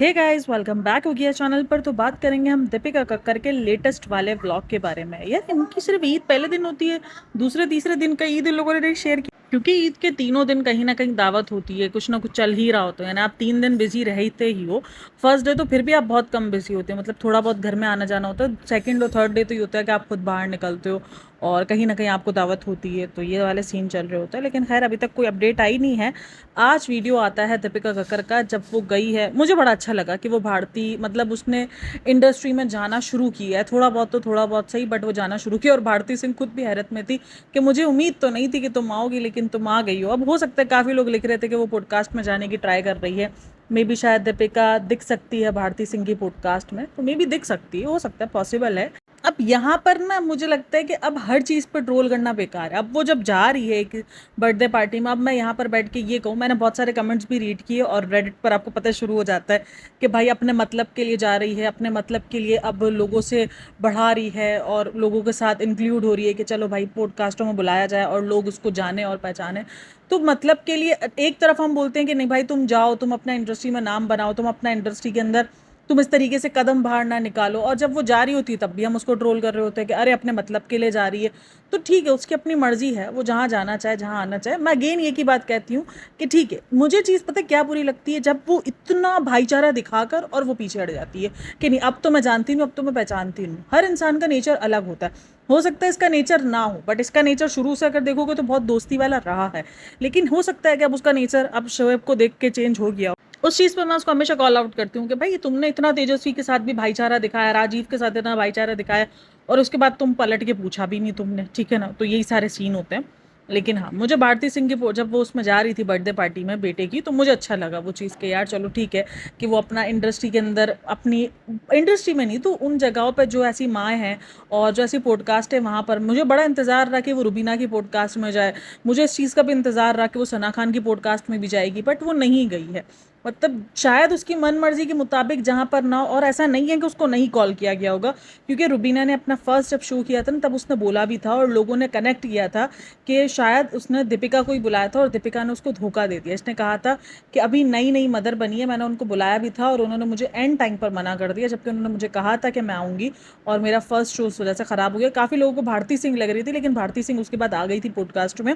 Hey guys, welcome back हो गया channel पर। तो बात करेंगे हम दीपिका कक्कर के लेटेस्ट वाले व्लॉग के बारे में। यार, इनकी सिर्फ ईद पहले दिन होती है, दूसरे तीसरे दिन का ईद इन लोगों ने शेयर किया, क्योंकि ईद के तीनों दिन कहीं ना कहीं दावत होती है, कुछ ना कुछ चल ही रहा होता है ना। आप 3 दिन बिजी रहते ही हो। फर्स्ट डे तो फिर भी आप बहुत कम बिजी होते हो, मतलब थोड़ा बहुत घर में आना जाना होता है। सेकंड और थर्ड डे तो ये होता है कि आप खुद बाहर निकलते हो और कहीं ना कहीं आपको दावत होती है, तो ये वाले सीन चल रहे होते हैं। लेकिन खैर, अभी तक कोई अपडेट आई नहीं है। आज वीडियो आता है दीपिका कक्कर का, जब वो गई है। मुझे बड़ा अच्छा लगा कि वो भारतीय, मतलब उसने इंडस्ट्री में जाना शुरू किया है। थोड़ा बहुत तो थोड़ा बहुत सही, बट वो जाना शुरू किया। और भारती सिंह खुद भी हैरत में थी कि मुझे उम्मीद तो नहीं थी कि तुम आओगी, लेकिन तुम आ गई हो। अब हो सकता है, काफ़ी लोग लिख रहे थे कि वो पॉडकास्ट में जाने की ट्राई कर रही है। मे बी शायद दीपिका दिख सकती है भारती सिंह की पॉडकास्ट में, तो मे बी दिख सकती है, हो सकता है, पॉसिबल है। अब यहाँ पर ना मुझे लगता है कि अब हर चीज़ पर ट्रोल करना बेकार है। अब वो जब जा रही है एक बर्थडे पार्टी में, अब मैं यहाँ पर बैठ के ये कहूँ, मैंने बहुत सारे कमेंट्स भी रीड किए और रेडिट पर आपको पता शुरू हो जाता है कि भाई अपने मतलब के लिए जा रही है, अपने मतलब के लिए अब लोगों से बढ़ा रही है और लोगों के साथ इंक्लूड हो रही है कि चलो भाई पॉडकास्टों में बुलाया जाए और लोग उसको जाने और पहचाने। तो मतलब के लिए एक तरफ हम बोलते हैं कि नहीं भाई, तुम जाओ, तुम अपना इंडस्ट्री में नाम बनाओ, तुम अपना इंडस्ट्री के अंदर तुम इस तरीके से कदम बाहर ना निकालो। और जब वो जा रही होती है तब भी हम उसको ट्रोल कर रहे होते हैं कि अरे अपने मतलब के लिए जा रही है। तो ठीक है, उसकी अपनी मर्जी है, वो जहाँ जाना चाहे, जहाँ आना चाहे। मैं अगेन ये की बात कहती हूँ कि ठीक है, मुझे चीज़ पता है क्या बुरी लगती है, जब वो इतना भाईचारा दिखाकर और वो पीछे हट जाती है कि नहीं अब तो मैं जानती हूँ, अब तो मैं पहचानती हूँ। हर इंसान का नेचर अलग होता है। हो सकता है इसका नेचर ना हो, बट इसका नेचर शुरू से अगर देखोगे तो बहुत दोस्ती वाला रहा है। लेकिन हो सकता है कि अब उसका नेचर अब शोएब को देख के चेंज हो गया। उस चीज़ पर मैं उसको हमेशा कॉल आउट करती हूँ कि भाई तुमने इतना तेजस्वी के साथ भी भाईचारा दिखाया, राजीव के साथ इतना भाईचारा दिखाया, और उसके बाद तुम पलट के पूछा भी नहीं तुमने, ठीक है ना। तो यही सारे सीन होते हैं। लेकिन हाँ, मुझे भारती सिंह की जब वो उसमें जा रही थी बर्थडे पार्टी में बेटे की, तो मुझे अच्छा लगा वो चीज़ कि यार चलो ठीक है कि वो अपना इंडस्ट्री के अंदर, अपनी इंडस्ट्री में नहीं तो उन जगहों पर जो ऐसी माएँ हैं और जो ऐसी पॉडकास्ट है वहाँ पर, मुझे बड़ा इंतज़ार रहा कि वो रुबीना की पॉडकास्ट में जाए। मुझे इस चीज़ का भी इंतज़ार रहा कि वो सना खान की पॉडकास्ट में भी जाएगी, बट वो नहीं गई है। मतलब शायद उसकी मन मर्जी के मुताबिक जहाँ पर ना हो। और ऐसा नहीं है कि उसको नहीं कॉल किया गया होगा, क्योंकि रुबीना ने अपना फर्स्ट जब शो किया था ना, तब उसने बोला भी था और लोगों ने कनेक्ट किया था कि शायद उसने दीपिका को ही बुलाया था और दीपिका ने उसको धोखा दे दिया। इसने कहा था कि अभी नई नई मदर बनी है, मैंने उनको बुलाया भी था और उन्होंने मुझे एंड टाइम पर मना कर दिया, जबकि उन्होंने मुझे कहा था कि मैं आऊँगी। और मेरा फर्स्ट शो उस वजह से ख़राब हो गया। काफ़ी लोगों को भारती सिंह लग रही थी, लेकिन भारती सिंह उसके बाद आ गई थी पॉडकास्ट में।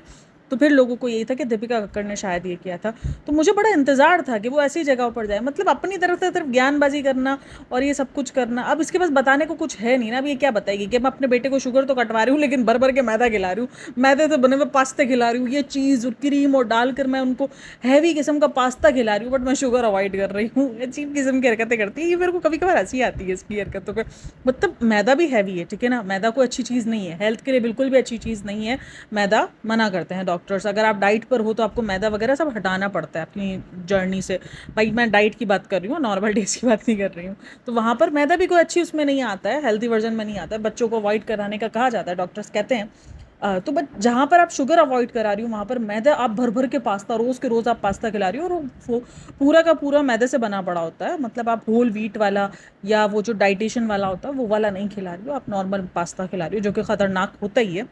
तो फिर लोगों को यही था कि दीपिका कक्कड़ ने शायद ये किया था। तो मुझे बड़ा इंतज़ार था कि वो ऐसी जगह पर जाए, मतलब अपनी तरफ से सिर्फ ज्ञानबाजी करना और ये सब कुछ करना। अब इसके पास बताने को कुछ है नहीं ना। अब ये क्या बताएगी कि मैं अपने बेटे को शुगर तो कटवा रही हूँ, लेकिन भर भर के मैदा खिला रही हूँ, मैदे से बने हुए पास्ते खिला रही हूँ, ये चीज़ और क्रीम और डालकर मैं उनको हैवी किस्म का पास्ता खिला रही हूँ, बट मैं शुगर अवॉइड कर रही हूँ। अजीब किस्म की हरकतें करती है ये। मेरे को कभी कभार हंसी आती है इसकी हरकतों पर। मतलब मैदा भी हैवी है, ठीक है ना। मैदा कोई अच्छी चीज़ नहीं है, हेल्थ के लिए बिल्कुल भी अच्छी चीज़ नहीं है। मैदा मना करते हैं डॉक्टर्स। अगर आप डाइट पर हो तो आपको मैदा वगैरह सब हटाना पड़ता है अपनी जर्नी से। भाई मैं डाइट की बात कर रही हूँ, नॉर्मल डेज की बात नहीं कर रही हूँ। तो वहाँ पर मैदा भी कोई अच्छी उसमें नहीं आता है, हेल्दी वर्जन में नहीं आता है। बच्चों को अवॉइड कराने का कहा जाता है, डॉक्टर्स कहते हैं। तो बट जहाँ पर आप शुगर अवॉइड करा रही हो, वहाँ पर मैदा, आप भर भर के पास्ता, रोज़ के रोज़ आप पास्ता खिला रही हो, और वो पूरा का पूरा मैदे से बना पड़ा होता है। मतलब आप होल व्हीट वाला या वो जो डाइटेशन वाला होता है वो वाला नहीं खिला रही हो, आप नॉर्मल पास्ता खिला रही हो, जो कि ख़तरनाक होता ही है।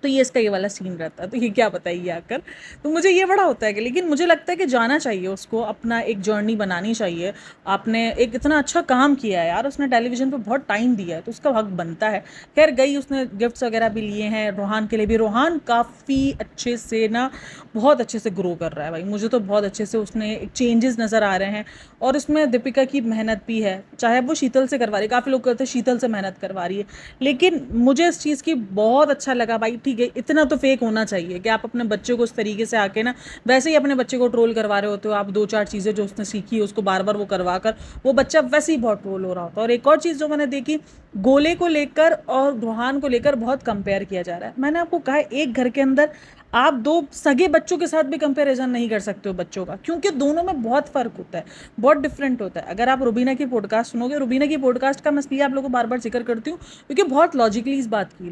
तो ये इसका ये वाला सीन रहता है। तो ये क्या बताइए आकर। तो मुझे ये बड़ा होता है कि, लेकिन मुझे लगता है कि जाना चाहिए उसको, अपना एक जर्नी बनानी चाहिए। आपने एक इतना अच्छा काम किया है यार, उसने टेलीविज़न पे बहुत टाइम दिया है, तो उसका हक बनता है। खैर गई, उसने गिफ्ट्स वगैरह भी लिए हैं रोहान के लिए भी। रोहान काफ़ी अच्छे से ना, बहुत अच्छे से ग्रो कर रहा है भाई। मुझे तो बहुत अच्छे से उसने चेंजेस नज़र आ रहे हैं। और इसमें दीपिका की मेहनत भी है, चाहे वो शीतल से करवा रही है। काफ़ी लोग कहते हैं शीतल से मेहनत करवा रही है, लेकिन मुझे इस चीज़ की बहुत अच्छा लगा भाई। ठीक है, इतना तो फेक होना चाहिए कि आप अपने बच्चे को उस तरीके से आके ना, वैसे ही अपने बच्चे को ट्रोल करवा रहे होते हो आप। दो चार चीज़ें जो उसने सीखी है उसको बार बार वो करवा कर, वो बच्चा वैसे ही बहुत ट्रोल हो रहा होता है। और एक और चीज़ जो मैंने देखी, गोले को लेकर और रोहान को लेकर बहुत कंपेयर किया जा रहा है। मैंने आपको कहा एक घर के अंदर आप दो सगे बच्चों के साथ भी कंपैरिजन नहीं कर सकते हो बच्चों का, क्योंकि दोनों में बहुत फ़र्क होता है, बहुत डिफरेंट होता है। अगर आप रुबीना की पॉडकास्ट सुनोगे, रुबीना की पॉडकास्ट का मैं इसलिए आप लोगों को बार बार जिक्र करती हूँ क्योंकि बहुत लॉजिकली इस बात की,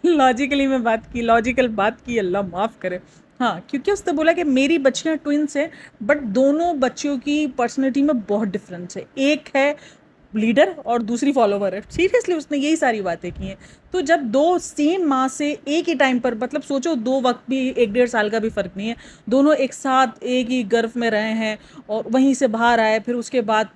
लॉजिकली में बात की, लॉजिकल बात की, अल्लाह माफ़ करे। हाँ, क्योंकि उसने बोला कि मेरी बच्चियाँ ट्विंस हैं, बट दोनों बच्चियों की पर्सनैलिटी में बहुत डिफरेंस है। एक है लीडर और दूसरी फॉलोवर है। सीरियसली उसने यही सारी बातें की हैं। तो जब दो सेम माँ से एक ही टाइम पर, मतलब सोचो दो वक्त भी 1-1.5 साल का भी फ़र्क नहीं है, दोनों एक साथ एक ही गर्भ में रहे हैं और वहीं से बाहर आए, फिर उसके बाद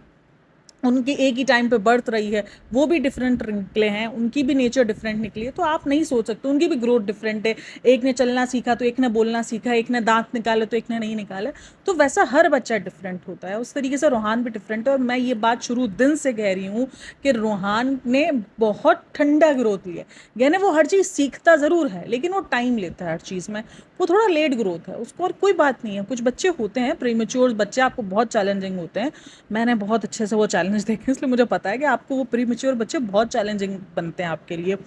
उनकी एक ही टाइम पे बर्थ रही है, वो भी डिफरेंट निकले हैं, उनकी भी नेचर डिफरेंट निकली है, तो आप नहीं सोच सकते, उनकी भी ग्रोथ डिफरेंट है। एक ने चलना सीखा तो एक ने बोलना सीखा, एक ने दांत निकाले तो एक ने नहीं निकाले, तो वैसा हर बच्चा डिफरेंट होता है। उस तरीके से रोहान भी डिफरेंट है, और मैं ये बात शुरू दिन से कह रही हूँ कि रोहान ने बहुत ठंडा ग्रोथ लिया, यानी वो हर चीज़ सीखता ज़रूर है लेकिन वो टाइम लेता है हर चीज़ में, वो थोड़ा लेट ग्रोथ है उसको, और कोई बात नहीं है। कुछ बच्चे होते हैं प्रीमेच्योर बच्चे, आपको बहुत चैलेंजिंग होते हैं, मैंने बहुत अच्छे से वो चैलेंज देखे, इसलिए मुझे पता है कि आपको वो प्रीमेच्योर बच्चे बहुत चैलेंजिंग बनते हैं आपके लिए।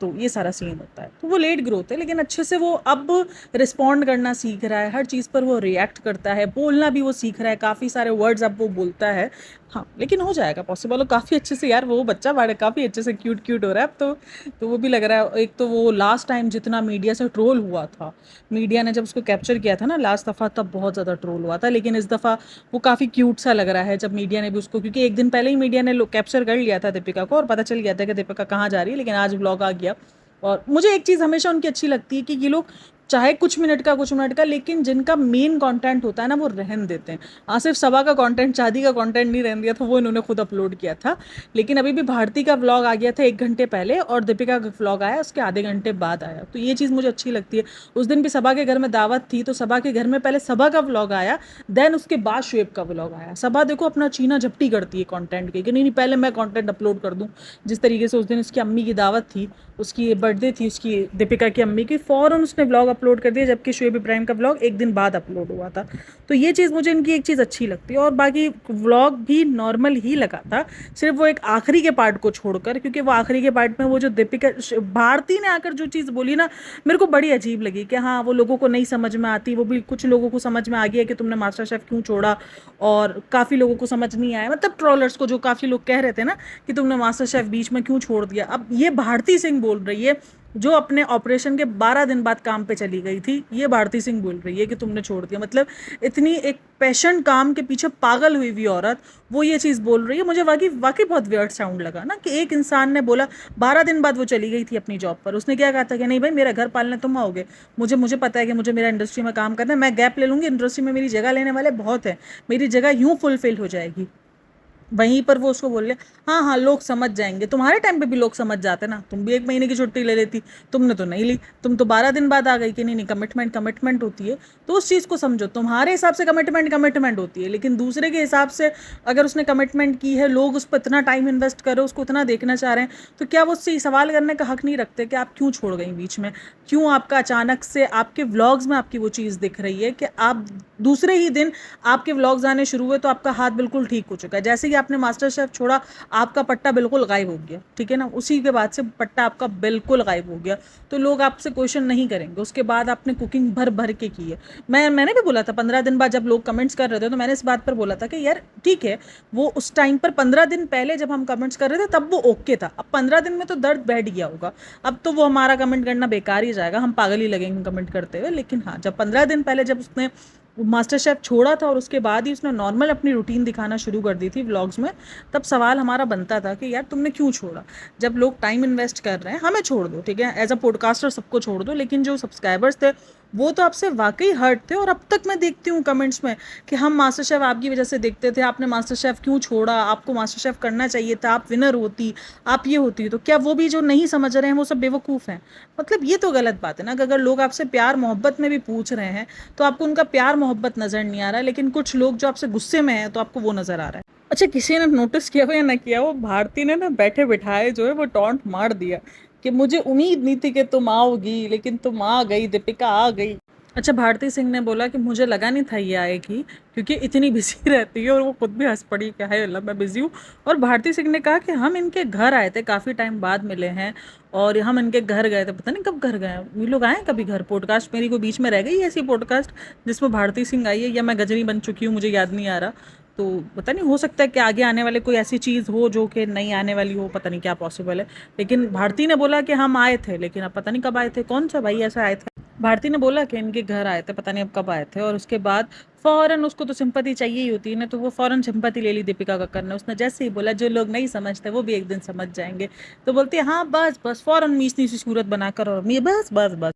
तो ये सारा सीन होता है, तो वो लेट ग्रोथ है, लेकिन अच्छे से वो अब रिस्पॉन्ड करना सीख रहा है, हर चीज़ पर वो रिएक्ट करता है, बोलना भी वो सीख रहा है, काफ़ी सारे वर्ड्स अब वो बोलता है। हाँ, लेकिन हो जाएगा पॉसिबल, और काफ़ी अच्छे से यार वो बच्चा बड़ा काफ़ी अच्छे से क्यूट क्यूट हो रहा है अब तो वो भी लग रहा है। एक तो वो लास्ट टाइम जितना मीडिया से ट्रोल हुआ था, मीडिया ने जब उसको कैप्चर किया था ना लास्ट दफ़ा, तब बहुत ज़्यादा ट्रोल हुआ था, लेकिन इस दफ़ा वो काफ़ी क्यूट सा लग रहा है जब मीडिया ने भी उसको, क्योंकि एक दिन पहले ही मीडिया ने कैप्चर कर लिया था दीपिका को और पता चल गया था कि दीपिका कहाँ जा रही है, लेकिन आज व्लॉग आ गया। और मुझे एक चीज़ हमेशा उनकी अच्छी लगती है कि ये लोग चाहे कुछ मिनट का, लेकिन जिनका मेन कंटेंट होता है ना वो रहन देते हैं। सिर्फ सभा का कंटेंट, शादी का कंटेंट नहीं रहन दिया था, वो इन्होंने खुद अपलोड किया था, लेकिन अभी भी भारती का व्लॉग आ गया था 1 घंटे पहले, और दीपिका का व्लॉग आया उसके आधे घंटे बाद आया, तो ये चीज़ मुझे अच्छी लगती है। उस दिन भी सभा के घर में दावत थी, तो सभा के घर में पहले सभा का व्लॉग आया, देन उसके बाद शुएब का व्लॉग आया। सभा देखो अपना चीना झपटी करती है कंटेंट के, कि नहीं नहीं पहले मैं कंटेंट अपलोड कर दूँ। जिस तरीके से उस दिन उसकी अम्मी की दावत थी, उसकी बर्थडे थी उसकी दीपिका की अम्मी की, फ़ौरन उसने व्लॉग अपलोड कर दिया, जबकि शुएब इब्राहिम का व्लॉग एक दिन बाद अपलोड हुआ था। तो ये चीज़ मुझे इनकी एक चीज़ अच्छी लगती है, और बाकी व्लॉग भी नॉर्मल ही लगा था, सिर्फ वो एक आखिरी के पार्ट को छोड़कर, क्योंकि वो आखिरी के पार्ट में वो जो दीपिका भारती ने आकर जो चीज़ बोली ना, मेरे को बड़ी अजीब लगी कि हाँ वो लोगों को नहीं समझ में आती, वो भी कुछ लोगों को समझ में आ गया कि तुमने मास्टर शेफ़ क्यों छोड़ा, और काफ़ी लोगों को समझ नहीं आया, मतलब ट्रोलर्स को, जो काफ़ी लोग कह रहे थे ना कि तुमने मास्टर शेफ़ बीच में क्यों छोड़ दिया। अब ये भारती सिंह बोल रही है, जो अपने ऑपरेशन के 12 दिन बाद काम पे चली गई थी, ये भारती सिंह बोल रही है कि तुमने छोड़ दिया। मतलब इतनी एक पैशन काम के पीछे पागल हुई हुई औरत वो ये चीज़ बोल रही है। मुझे वाकई वाकई बहुत वियर्ड साउंड लगा ना, कि एक इंसान ने बोला 12 दिन बाद वो चली गई थी अपनी जॉब पर, उसने क्या कहा था कि नहीं भाई मेरा घर पालने तुम आओगे, मुझे पता है कि मुझे मेरा इंडस्ट्री में काम करना है, मैं गैप ले लूँगी, इंडस्ट्री में मेरी जगह लेने वाले बहुत है, मेरी जगह यूँ फुलफिल हो जाएगी। वहीं पर वो उसको बोल रहे, हाँ हाँ लोग समझ जाएंगे, तुम्हारे टाइम पे भी लोग समझ जाते ना, तुम भी 1 महीने की छुट्टी ले लेती, तुमने तो नहीं ली, तुम तो 12 दिन बाद आ गई कि नहीं नहीं कमिटमेंट कमिटमेंट होती है। तो उस चीज़ को समझो, तुम्हारे हिसाब से कमिटमेंट कमिटमेंट होती है, लेकिन दूसरे के हिसाब से अगर उसने कमिटमेंट की है, लोग उस पर इतना टाइम इन्वेस्ट करो, उसको इतना देखना चाह रहे हैं, तो क्या वो उससे सवाल करने का हक नहीं रखते कि आप क्यों छोड़ गई बीच में, क्यों आपका अचानक से आपके व्लॉग्स में आपकी वो चीज़ दिख रही है कि आप दूसरे ही दिन आपके व्लॉग्स आने शुरू हुए तो आपका हाथ बिल्कुल ठीक हो चुका है, जैसे कि आपने मास्टर शेफ छोड़ा आपका पट्टा बिल्कुल गायब हो गया, ठीक है ना, उसी के बाद से पट्टा आपका बिल्कुल गायब हो गया, तो लोग आपसे क्वेश्चन नहीं करेंगे। उसके बाद आपने कुकिंग भर भर के की है। मैंने भी बोला था 15 दिन बाद जब लोग कमेंट्स कर रहे थे, तो मैंने इस बात पर बोला था कि यार ठीक है, वो उस टाइम पर 15 दिन पहले जब हम कमेंट्स कर रहे थे तब वो ओके था, अब 15 दिन में तो दर्द बैठ गया होगा, अब तो वो हमारा कमेंट करना बेकार ही जाएगा, हम पागल ही लगेंगे कमेंट करते हुए। लेकिन हाँ, जब 15 दिन पहले जब उसने मास्टर शेफ छोड़ा था और उसके बाद ही उसने नॉर्मल अपनी रूटीन दिखाना शुरू कर दी थी व्लॉग्स में, तब सवाल हमारा बनता था कि यार तुमने क्यों छोड़ा। जब लोग टाइम इन्वेस्ट कर रहे हैं, हमें छोड़ दो, ठीक है, एज अ पॉडकास्टर सबको छोड़ दो, लेकिन जो सब्सक्राइबर्स थे वो तो आपसे वाकई हर्ट थे। और अब तक मैं देखती हूँ कमेंट्स में कि हम मास्टर शेफ आपकी वजह से देखते थे, आपने मास्टर शेफ क्यों छोड़ा, आपको मास्टर शेफ करना चाहिए था, आप विनर होती, आप ये होती। तो क्या वो भी जो नहीं समझ रहे हैं वो सब बेवकूफ़ हैं? मतलब ये तो गलत बात है ना, कि अगर लोग आपसे प्यार मोहब्बत में भी पूछ रहे हैं तो आपको उनका प्यार मोहब्बत नज़र नहीं आ रहा है, लेकिन कुछ लोग जो आपसे गुस्से में हैं तो आपको वो नज़र आ रहा है। अच्छा, किसी ने नोटिस किया हो या ना किया हो, भारती ने ना बैठे बिठाए जो है वो टॉन्ट मार दिया कि मुझे उम्मीद नहीं थी कि तुम आओगी, लेकिन तुम आ गई, दीपिका आ गई। अच्छा, भारती सिंह ने बोला कि मुझे लगा नहीं था ये आएगी, क्योंकि इतनी बिजी रहती है, और वो खुद भी हंस पड़ी कि हाय अल्लाह मैं बिजी हूँ। और भारती सिंह ने कहा कि हम इनके घर आए थे, काफ़ी टाइम बाद मिले हैं, और हम इनके घर गए थे, पता नहीं कब घर गए ये लोग, आए कभी घर। पॉडकास्ट मेरी को बीच में रह गई ऐसी पॉडकास्ट जिसमें भारती सिंह आई है, या मैं गजनी बन चुकी हूँ, मुझे याद नहीं आ रहा। तो पता नहीं, हो सकता है कि आगे आने वाले कोई ऐसी चीज़ हो जो कि नहीं आने वाली हो, पता नहीं क्या पॉसिबल है। लेकिन भारती ने बोला कि हम आए थे, लेकिन अब पता नहीं कब आए थे, कौन सा भाई ऐसा आए थे। भारती ने बोला कि इनके घर आए थे, पता नहीं अब कब आए थे, और उसके बाद फ़ौरन उसको तो सिंपैथी चाहिए ही होती है ना, तो वो फ़ौरन सिंपैथी ले ली दीपिका कक्कड़ ने। उसने जैसे ही बोला जो लोग नहीं समझते वो भी एक दिन समझ जाएँगे। तो बोलती है हाँ, बस फ़ौरन मीचनी सी सूरत बनाकर और मी बस।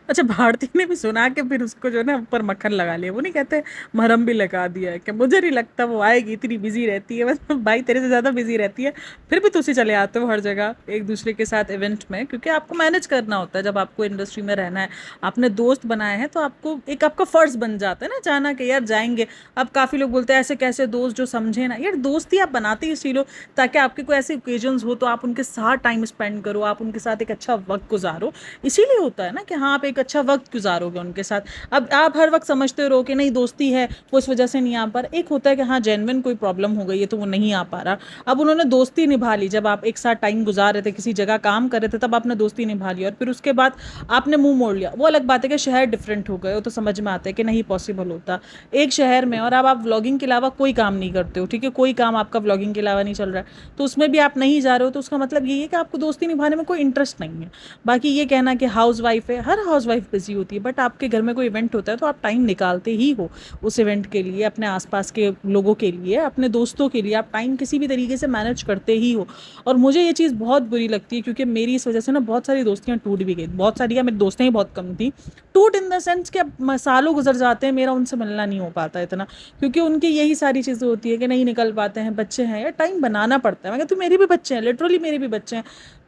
अच्छा, भारती ने भी सुना के फिर उसको जो है ना ऊपर मक्खन लगा लिया। वो नहीं कहते मरहम भी लगा दिया है कि मुझे नहीं लगता वो आएगी, इतनी बिजी रहती है। मतलब भाई तेरे से ज़्यादा बिजी रहती है, फिर भी तुसी चले आते हो हर जगह एक दूसरे के साथ इवेंट में, क्योंकि आपको मैनेज करना होता है। जब आपको इंडस्ट्री में रहना है, आपने दोस्त बनाए हैं, तो आपको एक आपका फ़र्ज़ बन जाता है ना जाना कि यार जाएंगे। अब काफ़ी लोग बोलते हैं ऐसे कैसे दोस्त जो समझे ना, यार दोस्ती आप बनाते ही इसलिए लो ताकि आपके कोई ऐसे ओकेजन्स हो तो आप उनके साथ टाइम स्पेंड करो, आप उनके साथ एक अच्छा वक्त गुजारो। इसीलिए होता है ना कि हाँ, आप एक अच्छा वक्त गुजारोगे उनके साथ। अब आप हर वक्त समझते रहो कि नहीं दोस्ती है वो इस वजह से नहीं आ पा रहा। एक होता है कि हाँ जेन्युइन कोई प्रॉब्लम हो गई है तो वो नहीं आ पा रहा। अब उन्होंने दोस्ती निभा ली, जब आप एक साथ टाइम गुजार रहे थे, किसी जगह काम कर रहे थे, तब आपने दोस्ती निभा ली और फिर उसके बाद आपने मुंह मोड़ लिया। वो अलग बात है कि शहर डिफरेंट हो गए हो तो समझ में आता है कि नहीं पॉसिबल होता एक शहर में, और अब आप व्लॉगिंग के अलावा कोई काम नहीं करते हो, ठीक है, कोई काम आपका व्लॉगिंग के अलावा नहीं चल रहा है, तो उसमें भी आप नहीं जा रहे हो, तो उसका मतलब यही है कि आपको दोस्ती निभाने में कोई इंटरेस्ट नहीं है। बाकी ये कहना कि हाउस वाइफ है, हर हाउस वाइफ बिजी होती है, बट आपके घर में कोई इवेंट होता है तो आप टाइम निकालते ही हो उस इवेंट के लिए, अपने आसपास के लोगों के लिए, अपने दोस्तों के लिए आप टाइम किसी भी तरीके से मैनेज करते ही हो। और मुझे ये चीज़ बहुत बुरी लगती है क्योंकि मेरी इस वजह से ना बहुत सारी दोस्तियाँ टूट भी गई, बहुत सारी क्या, मेरी दोस्तें ही बहुत कम थी। टूट इन द सेंस कि अब सालों गुजर जाते हैं, मेरा उनसे मिलना नहीं हो पाता इतना, क्योंकि उनकी यही सारी चीज़ें होती है कि नहीं निकल पाते हैं, बच्चे हैं, यार टाइम बनाना पड़ता है। मैं कहती हूँ मेरे भी बच्चे हैं, लिटरली मेरे भी बच्चे हैं,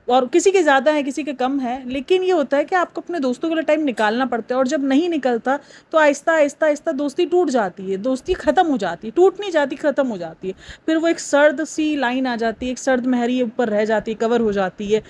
और किसी के ज़्यादा है किसी के कम है, लेकिन ये होता है कि आपको अपने दोस्तों के लिए टाइम निकालना पड़ता है, और जब नहीं निकलता तो आहिस्ता आहिस्ता आहिस्ता दोस्ती टूट जाती है, दोस्ती ख़त्म हो जाती है, टूट नहीं जाती, ख़त्म हो जाती है। फिर वो एक सर्द सी लाइन आ जाती है, एक सर्द महरी ऊपर रह जाती है, कवर हो जाती है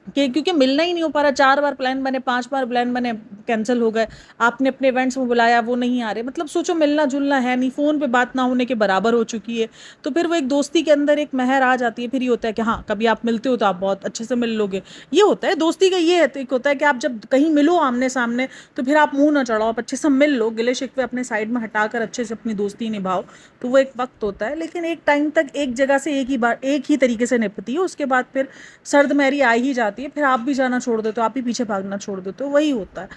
कि क्योंकि मिलना ही नहीं हो पा रहा। 4 बार प्लान बने, 5 बार प्लान बने, कैंसिल हो गए। आपने अपने इवेंट्स में बुलाया, वो नहीं आ रहे, मतलब सोचो मिलना जुलना है नहीं, फ़ोन पे बात ना होने के बराबर हो चुकी है। तो फिर वो एक दोस्ती के अंदर एक महर आ जाती है। फिर ये होता है कि हाँ, कभी आप मिलते हो तो आप बहुत अच्छे से मिल लोगे। ये होता है दोस्ती का, ये है एक होता है कि आप जब कहीं मिलो आमने सामने तो फिर आप मुंह ना चढ़ाओ, आप अच्छे से मिल लो, गिले शिकवे अपने साइड में हटाकर अच्छे से अपनी दोस्ती निभाओ। तो वो एक वक्त होता है, लेकिन एक टाइम तक एक जगह से एक ही बार एक ही तरीके से निपटती है, उसके बाद फिर सर्द मैरी आ ही जाती है, फिर आप भी जाना छोड़ देते हो, आप ही पीछे भागना छोड़ देते हो, वही होता है।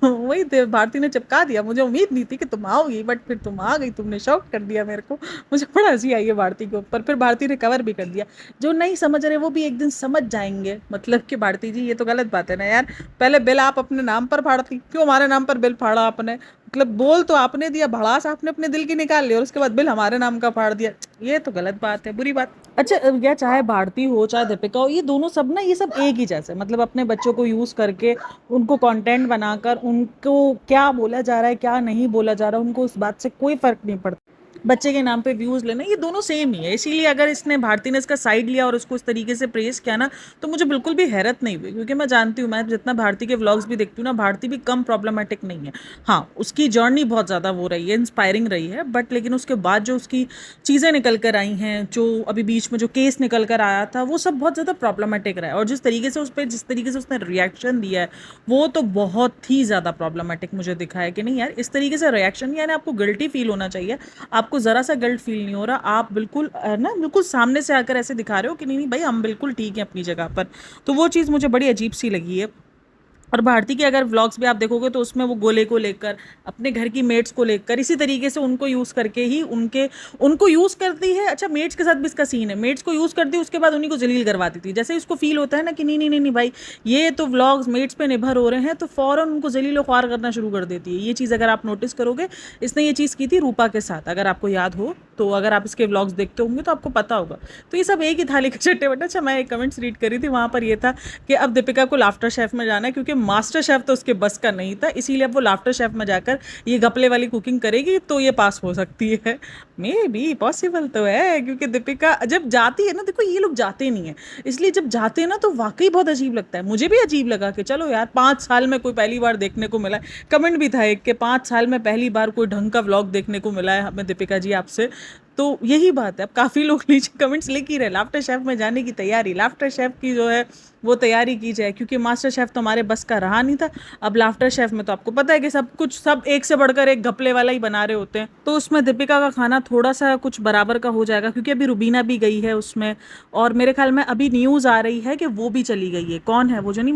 तो वही भारती ने चिपका दिया। मुझे उम्मीद नहीं थी कि तुम आओगी, बट फिर तुम आ गई, तुमने शॉक कर दिया मेरे को। मुझे बड़ा हंसी आई है भारती के ऊपर, फिर भारती ने कवर भी कर दिया। जो नहीं समझ रहे वो भी एक दिन समझ जाएंगे, मतलब कि भारती जी ये तो गलत बात है ना यार, पहले बिल आप अपने नाम पर फाड़ती, क्यों हमारे नाम पर बिल फाड़ा आपने? मतलब बोल तो आपने दिया, भड़ास आपने अपने दिल की निकाल ली, और उसके बाद बिल हमारे नाम का फाड़ दिया। ये तो गलत बात है, बुरी बात। अच्छा, या चाहे भारती हो चाहे दीपिका हो, ये दोनों सब ना, ये सब एक ही जैसे, मतलब अपने बच्चों को यूज़ करके उनको कंटेंट बनाकर उनको क्या बोला जा रहा है क्या नहीं बोला जा रहा है, उनको उस बात से कोई फ़र्क नहीं पड़ता। बच्चे के नाम पे व्यूज़ लेना, ये दोनों सेम ही है। इसीलिए अगर इसने भारती ने इसका साइड लिया और उसको इस तरीके से प्रेज़ किया ना, तो मुझे बिल्कुल भी हैरत नहीं हुई, क्योंकि मैं जानती हूँ, मैं जितना भारती के व्लॉग्स भी देखती हूँ ना, भारती भी कम प्रॉब्लमेटिक नहीं है। हाँ, उसकी जर्नी बहुत ज़्यादा वो रही है, इंस्पायरिंग रही है, बट लेकिन उसके बाद जो उसकी चीज़ें निकल कर आई हैं, जो अभी बीच में जो केस निकल कर आया था, वो सब बहुत ज़्यादा प्रॉब्लमेटिक रहा है। और जिस तरीके से उस पर जिस तरीके से उसने रिएक्शन दिया है, वो तो बहुत ही ज़्यादा प्रॉब्लमेटिक मुझे दिखा है कि नहीं यार, इस तरीके से रिएक्शन, यानी आपको गिल्टी फील होना चाहिए। आपको ज़रा सा गिल्ट फील नहीं हो रहा, आप बिल्कुल ना बिल्कुल सामने से आकर ऐसे दिखा रहे हो कि नहीं नहीं भाई हम बिल्कुल ठीक हैं अपनी जगह पर। तो वो चीज़ मुझे बड़ी अजीब सी लगी है। और भारती के अगर व्लॉग्स भी आप देखोगे तो उसमें वो गोले को लेकर, अपने घर की मेट्स को लेकर, इसी तरीके से उनको यूज़ करके ही उनको यूज़ करती है। अच्छा, मेट्स के साथ भी इसका सीन है, मेट्स को यूज़ करती है, उसके बाद उन्हीं को जलील करवा देती है। जैसे उसको फील होता है ना कि नहीं नहीं नहीं नहीं भाई, ये तो व्लॉग्स मेट्स पे निर्भर हो रहे हैं, तो फ़ौरन उनको जलील ख्वार करना शुरू कर देती है। ये चीज़ अगर आप नोटिस करोगे, इसने ये चीज़ की थी रूपा के साथ, अगर आपको याद हो तो, अगर आप इसके व्लॉग्स देखते होंगे तो आपको पता होगा। तो ये सब एक ही थाली के चट्टे बट्टे। अच्छा, मैं एक कमेंट्स रीड करी थी, वहाँ पर ये था कि अब दीपिका को लाफ्टर शेफ में जाना है, क्योंकि मास्टर शेफ तो उसके बस का नहीं था, इसीलिए अब वो लाफ्टर शेफ में जाकर ये घपले वाली कुकिंग करेगी तो ये पास हो सकती है। मे बी पॉसिबल तो है, क्योंकि दीपिका जब जाती है ना, देखो ये लोग जाते नहीं है, इसलिए जब जाते हैं ना तो वाकई बहुत अजीब लगता है। मुझे भी अजीब लगा कि चलो यार 5 साल में कोई पहली बार देखने को मिला है। कमेंट भी था एक कि 5 साल में पहली बार कोई ढंग का व्लॉग देखने को मिला है हमें दीपिका जी आपसे। तो यही बात है। अब काफ़ी लोग नीचे कमेंट्स लिख ही रहे लाफ्टर शेफ में जाने की तैयारी, लाफ्टर शेफ की जो है वो तैयारी की जाए, क्योंकि मास्टर शेफ तो हमारे बस का रहा नहीं था। अब लाफ्टर शेफ में तो आपको पता है कि सब कुछ सब एक से बढ़कर एक घपले वाला ही बना रहे होते हैं, तो उसमें दीपिका का खाना थोड़ा सा कुछ बराबर का हो जाएगा, क्योंकि अभी रुबीना भी गई है उसमें, और मेरे ख्याल में अभी न्यूज़ आ रही है कि वो भी चली गई है। कौन है वो जो नहीं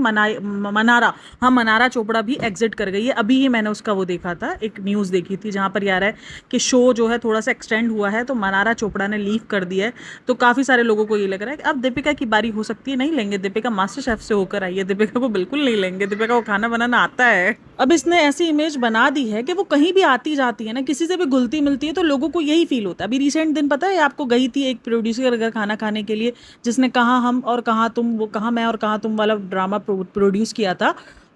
मनारा, हाँ मनारा चोपड़ा भी एग्जिट कर गई है। अभी ही मैंने उसका वो देखा था, एक न्यूज़ देखी थी जहाँ पर ये आ रहा है कि शो जो है थोड़ा सा एक्सटेंड हुआ है, तो मनारा चोपड़ा ने लीव कर दिया है। तो काफ़ी सारे लोगों को ये लग रहा है कि अब दीपिका की बारी हो सकती है। नहीं लेंगे, दीपिका मास्टर शेफ से होकर आई है, दीपिका को बिल्कुल नहीं लेंगे, दीपिका को खाना बनाना आता है। अब इसने ऐसी इमेज बना दी है कि वो कहीं भी आती जाती है ना, किसी से भी घुलती मिलती है तो लोगों को यही फील होता है। अभी रिसेंट दिन पता है आपको, गई थी एक प्रोड्यूसर घर खाना खाने के लिए, जिसने कहाँ हम और कहाँ तुम, वो कहाँ मैं और कहाँ तुम वाला ड्रामा प्रोड्यूस किया था।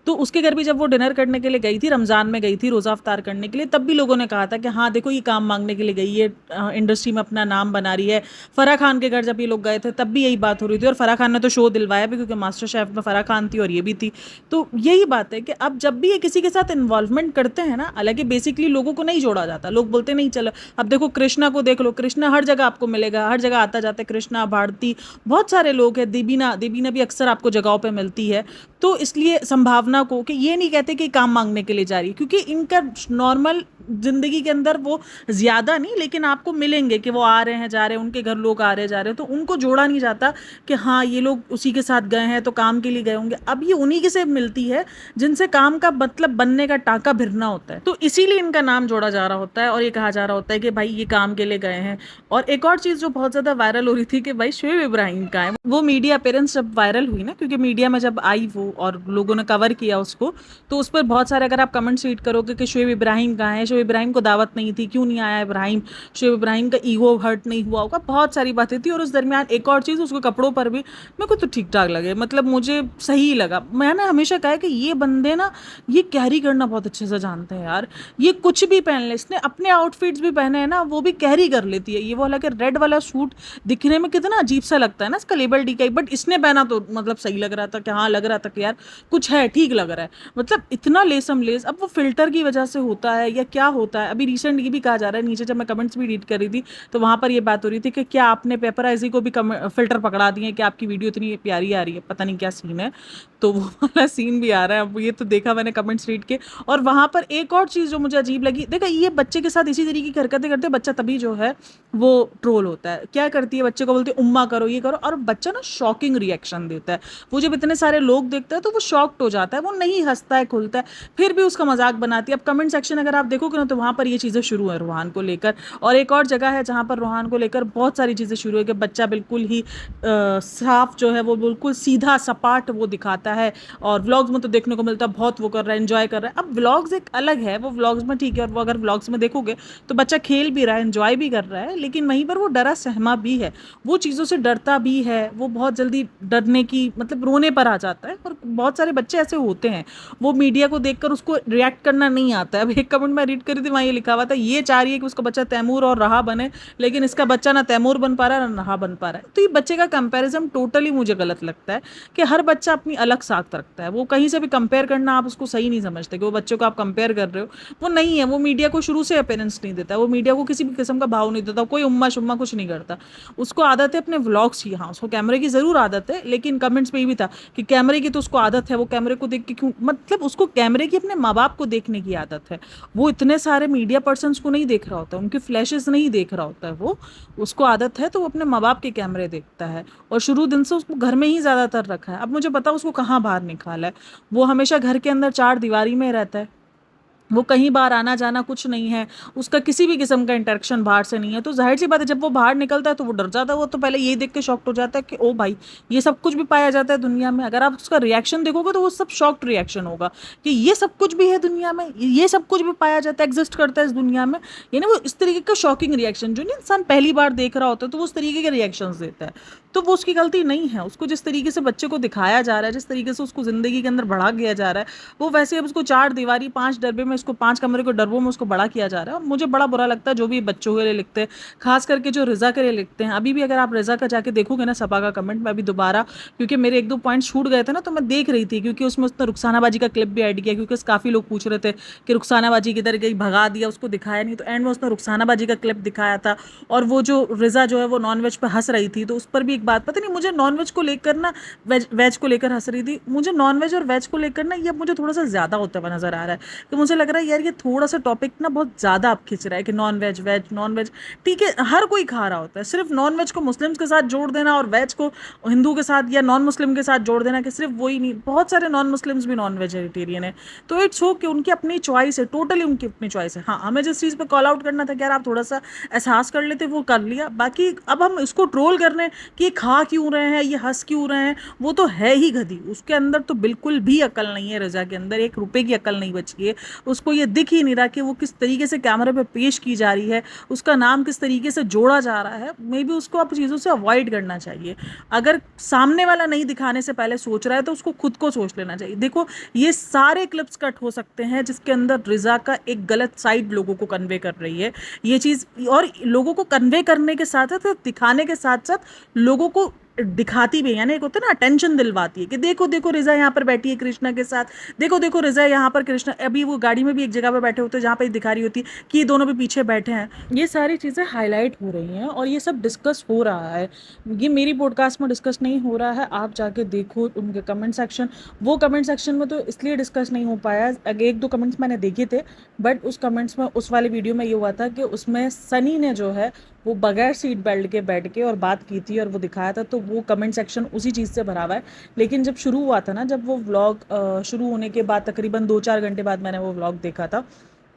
तो उसके घर भी जब वो डिनर करने के लिए गई थी, रमज़ान में गई थी रोज़ा अफ्तार करने के लिए, तब भी लोगों ने कहा था कि हाँ देखो ये काम मांगने के लिए गई है, इंडस्ट्री में अपना नाम बना रही है। फराह खान के घर जब ये लोग गए थे तब भी यही बात हो रही थी, और फराह खान ने तो शो दिलवाया भी, क्योंकि मास्टर शेफ में फराह खान थी और ये भी थी। तो यही बात है कि अब जब भी ये किसी के साथ इन्वॉल्वमेंट करते हैं ना, हालांकि बेसिकली लोगों को नहीं जोड़ा जाता, लोग बोलते नहीं चलो। अब देखो कृष्णा को देख लो, कृष्णा हर जगह आपको मिलेगा, हर जगह आता जाता है कृष्णा, भारती, बहुत सारे लोग हैं, देबीना, देबीना भी अक्सर आपको जगहों पे मिलती है। तो इसलिए संभावना को कि ये नहीं कहते कि काम मांगने के लिए जा रही है, क्योंकि इनका नॉर्मल जिंदगी के अंदर वो ज्यादा नहीं, लेकिन आपको मिलेंगे कि वो आ रहे हैं जा रहे हैं, उनके घर लोग आ रहे जा रहे हैं, तो उनको जोड़ा नहीं जाता कि हाँ ये लोग उसी के साथ गए हैं तो काम के लिए गए होंगे। अब ये उन्हीं के से मिलती है जिनसे काम का मतलब बनने का टाका भिरना होता है, तो इसीलिए इनका नाम जोड़ा जा रहा होता है और ये कहा जा रहा होता है कि भाई ये काम के लिए गए हैं। और एक और चीज जो बहुत ज्यादा वायरल हो रही थी कि भाई शोएब इब्राहिम का है, वो मीडिया अपेयरेंस जब वायरल हुई ना, क्योंकि मीडिया में जब आई वो और लोगों ने कवर किया उसको, तो उस पर बहुत सारे अगर आप कमेंट्स रीड करोगे कि शोएब इब्राहिम कहाँ है, शोएब इब्राहिम को दावत नहीं थी, क्यों नहीं आया इब्राहिम, शोएब इब्राहिम का ईगो हर्ट नहीं हुआ होगा, बहुत सारी बातें थी। और उस दरमियान एक और चीज़, उसके कपड़ों पर भी मेरे को तो ठीक ठाक लगे, मतलब मुझे सही लगा। मैंने हमेशा कहा कि ये बंदे ना ये कैरी करना बहुत अच्छे से जानते हैं यार, ये कुछ भी पहन ले, इसने अपने आउटफिट्स भी पहने हैं ना वो भी कैरी कर लेती है। ये वो हालांकि रेड वाला सूट दिखने में कितना अजीब सा लगता है ना, इसका लेबल डी का, बट इसने पहना तो मतलब सही लग रहा था कि हाँ लग रहा था कि यार कुछ है, ठीक लग रहा है, मतलब इतना लेसम लेस। अब वो फिल्टर की वजह से होता है या क्या होता है, अभी रिसेंट ये भी कहा जा रहा है, नीचे जब मैं कमेंट्स भी रीड कर रही थी तो वहां पर ये बात हो रही थी कि क्या आपने पेपराइजी को भी फिल्टर पकड़ा दिए कि आपकी वीडियो इतनी प्यारी आ रही है, पता नहीं क्या सीन है। तो वो वाला सीन भी आ रहा है, अब ये तो देखा मैंने कमेंट्स रीड के। और वहां पर एक और चीज़ जो मुझे अजीब लगी, देखा ये बच्चे के साथ इसी तरीके की हरकतें करते बच्चा तभी जो है वो ट्रोल होता है। क्या करती है, बच्चे को बोलती है उम्मा करो ये करो, और बच्चा ना शॉकिंग रिएक्शन देता है। वो जब इतने सारे लोग देखता है तो वो शॉक्ड हो जाता है, वो नहीं हंसता है खुलता है, फिर भी उसका मजाक बनाती है। अब कमेंट सेक्शन अगर आप देखोगे ना तो वहाँ पर ये चीज़ें शुरू है रूहान को लेकर, और एक और जगह है जहाँ पर रूहान को लेकर बहुत सारी चीज़ें शुरू है कि बच्चा बिल्कुल ही साफ जो है वो बिल्कुल सीधा सपाट वो दिखाता है, और व्लॉग्स में तो देखने को मिलता है बहुत वो कर रहा है, एंजॉय कर रहा है। अब व्लॉग्स एक अलग है, वो व्लॉग्स में ठीक है, और वो अगर व्लॉग्स में देखोगे तो बच्चा खेल भी रहा है, एंजॉय भी कर रहा है, लेकिन वहीं पर वो डरा सहमा भी है, वो चीज़ों से डरता भी है, वो बहुत जल्दी डरने की मतलब रोने पर आ जाता है। और बहुत सारे बच्चे ऐसे होते हैं, वो मीडिया को देखकर उसको रिएक्ट करना नहीं आता है। अब एक कमेंट मैं रीड करी थी, वहाँ ये लिखा हुआ था, ये चाह रही है कि उसका बच्चा तैमूर और रहा बने, लेकिन इसका बच्चा ना तैमूर बन पा रहा है ना रहा बन पा रहा है। तो ये बच्चे का कंपैरिजन टोटली मुझे गलत लगता है कि हर बच्चा अपनी अलग साख रखता है, वो कहीं से भी कंपेयर करना आप उसको सही नहीं समझते कि वो बच्चों को आप कंपेयर कर रहे हो, वो नहीं है। वो मीडिया को शुरू से अपेयरेंस नहीं देता, वो मीडिया को किसी भी किस्म का भाव नहीं देता, कोई उम्मा शुम्मा कुछ नहीं करता। उसको आदत है अपने व्लॉग्स की, हाँ उसको कैमरे की ज़रूर आदत है, लेकिन कमेंट्स में ये भी था कि कैमरे की तो उसको आदत है, वो कैमरे को देख के क्यों, मतलब उसको कैमरे की अपने माँ बाप को देखने की आदत है। वो इतने सारे मीडिया पर्सन्स को नहीं देख रहा होता, उनके फ्लैशेस नहीं देख रहा होता है, वो उसको आदत है तो वो अपने माँ बाप के कैमरे देखता है, और शुरू दिन से उसको घर में ही ज़्यादातर रखा है। अब मुझे पता उसको कहाँ बाहर निकाला है, वो हमेशा घर के अंदर चार दीवारी में रहता है, वो कहीं बाहर आना जाना कुछ नहीं है, उसका किसी भी किस्म का इंटरेक्शन बाहर से नहीं है। तो जाहिर सी बात है जब वो बाहर निकलता है तो वो डर जाता है, वो तो पहले ये देख के शॉक्ड हो जाता है कि ओ भाई ये सब कुछ भी पाया जाता है दुनिया में। अगर आप उसका रिएक्शन देखोगे तो वो सब शॉक्ड रिएक्शन होगा कि ये सब कुछ भी है दुनिया में, ये सब कुछ भी पाया जाता है, एग्जिस्ट करता है इस दुनिया में, यानी वो इस तरीके का शॉकिंग रिएक्शन जो नहीं इंसान पहली बार देख रहा होता है तो वो उस तरीके के रिएक्शंस देता है। तो वो उसकी गलती नहीं है, उसको जिस तरीके से बच्चे को दिखाया जा रहा है, जिस तरीके से उसको ज़िंदगी के अंदर बढ़ा गया जा रहा है, वो वैसे अब उसको चार दीवारी पांच डरबे में में इसको 5 कमरे को डरबों में उसको बड़ा किया जा रहा है, और मुझे बड़ा बुरा लगता है जो भी बच्चों के लिए लिखते हैं, खास करके जो रिज़ा के लिए लिखते हैं। अभी भी अगर आप रिज़ा का जाके देखोगे ना सपा का कमेंट, मैं अभी दोबारा, क्योंकि मेरे 1-2 पॉइंट छूट गए थे ना, तो मैं देख रही थी, क्योंकि उसमें उसने रुखसाना बाजी का क्लिप भी ऐड किया, क्योंकि काफ़ी लोग पूछ रहे थे कि रुखसाना बाजी किधर गई, भगा दिया, उसको दिखाया नहीं, तो एंड में उसने रुखसाना बाजी का क्लिप दिखाया था। और वो जो रिज़ा जो है वो नॉनवेज पर हंस रही थी, तो उस पर भी एक बात, पता नहीं मुझे नॉनवेज को लेकर ना, वेज को लेकर हंस रही थी, मुझे नॉनवेज और वेज को लेकर ना ये अब मुझे थोड़ा सा ज़्यादा होता हुआ नज़र आ रहा है, कि मुझे लग रहा है यार ये थोड़ा सा टॉपिक ना बहुत ज़्यादा आप खींच रहा है, कि non veg veg non veg, ठीक है हर कोई खा रहा होता है, सिर्फ नॉन वेज को मुस्लिम्स के साथ जोड़ देना और वेज को हिंदू के साथ या नॉन मुस्लिम के साथ जोड़ देना, कि सिर्फ वही नहीं, बहुत सारे नॉन मुस्लिम्स भी नॉन वेजिटेरियन है, तो इट्स हो कि उनकी अपनी चॉइस है, टोटली उनकी अपनी चॉइस है। हाँ, हमें जिस चीज़ पे कॉल आउट करना था कि यार आप थोड़ा सा एहसास कर लेते, वो कर लिया, बाकी अब हम इसको ट्रोल कर रहे हैं कि ये खा क्यों रहे हैं, ये हंस क्यों रहे हैं, वो तो है ही गधी, उसके अंदर तो बिल्कुल भी अकल नहीं है, रजा के अंदर 1 रुपए की अकल नहीं बची है, उसको ये दिख ही नहीं रहा कि वो किस तरीके से कैमरे पे पेश की जा रही है, उसका नाम किस तरीके से जोड़ा जा रहा है। मे बी उसको आप चीज़ों से अवॉइड करना चाहिए, अगर सामने वाला नहीं दिखाने से पहले सोच रहा है तो उसको खुद को सोच लेना चाहिए। देखो ये सारे क्लिप्स कट हो सकते हैं जिसके अंदर रिजा का एक गलत साइड लोगों को कन्वे कर रही है ये चीज़, और लोगों को कन्वे करने के साथ साथ, दिखाने के साथ साथ लोगों को दिखाती भी है, यानी एक होता है ना अटेंशन दिलवाती है, कि देखो देखो रिजा यहाँ पर बैठी है कृष्णा के साथ, देखो देखो रिजा यहाँ पर कृष्णा, अभी वो गाड़ी में भी एक जगह पर बैठे होते हैं जहाँ पर दिखा रही होती है कि ये दोनों भी पीछे बैठे हैं। ये सारी चीज़ें हाईलाइट हो रही हैं और ये सब डिस्कस हो रहा है, ये मेरी पॉडकास्ट में डिस्कस नहीं हो रहा है, आप जाके देखो उनके कमेंट सेक्शन, वो कमेंट सेक्शन में तो इसलिए डिस्कस नहीं हो पाया, 1-2 कमेंट्स मैंने देखे थे, बट उस कमेंट्स में, उस वाले वीडियो में ये हुआ था कि उसमें सनी ने जो है वो बगैर सीट बेल्ट के बैठ के और बात की थी और वो दिखाया था, तो वो कमेंट सेक्शन उसी चीज़ से भरा हुआ है। लेकिन जब शुरू हुआ था ना, जब वो व्लॉग शुरू होने के बाद तकरीबन 2-4 घंटे बाद मैंने वो व्लॉग देखा था,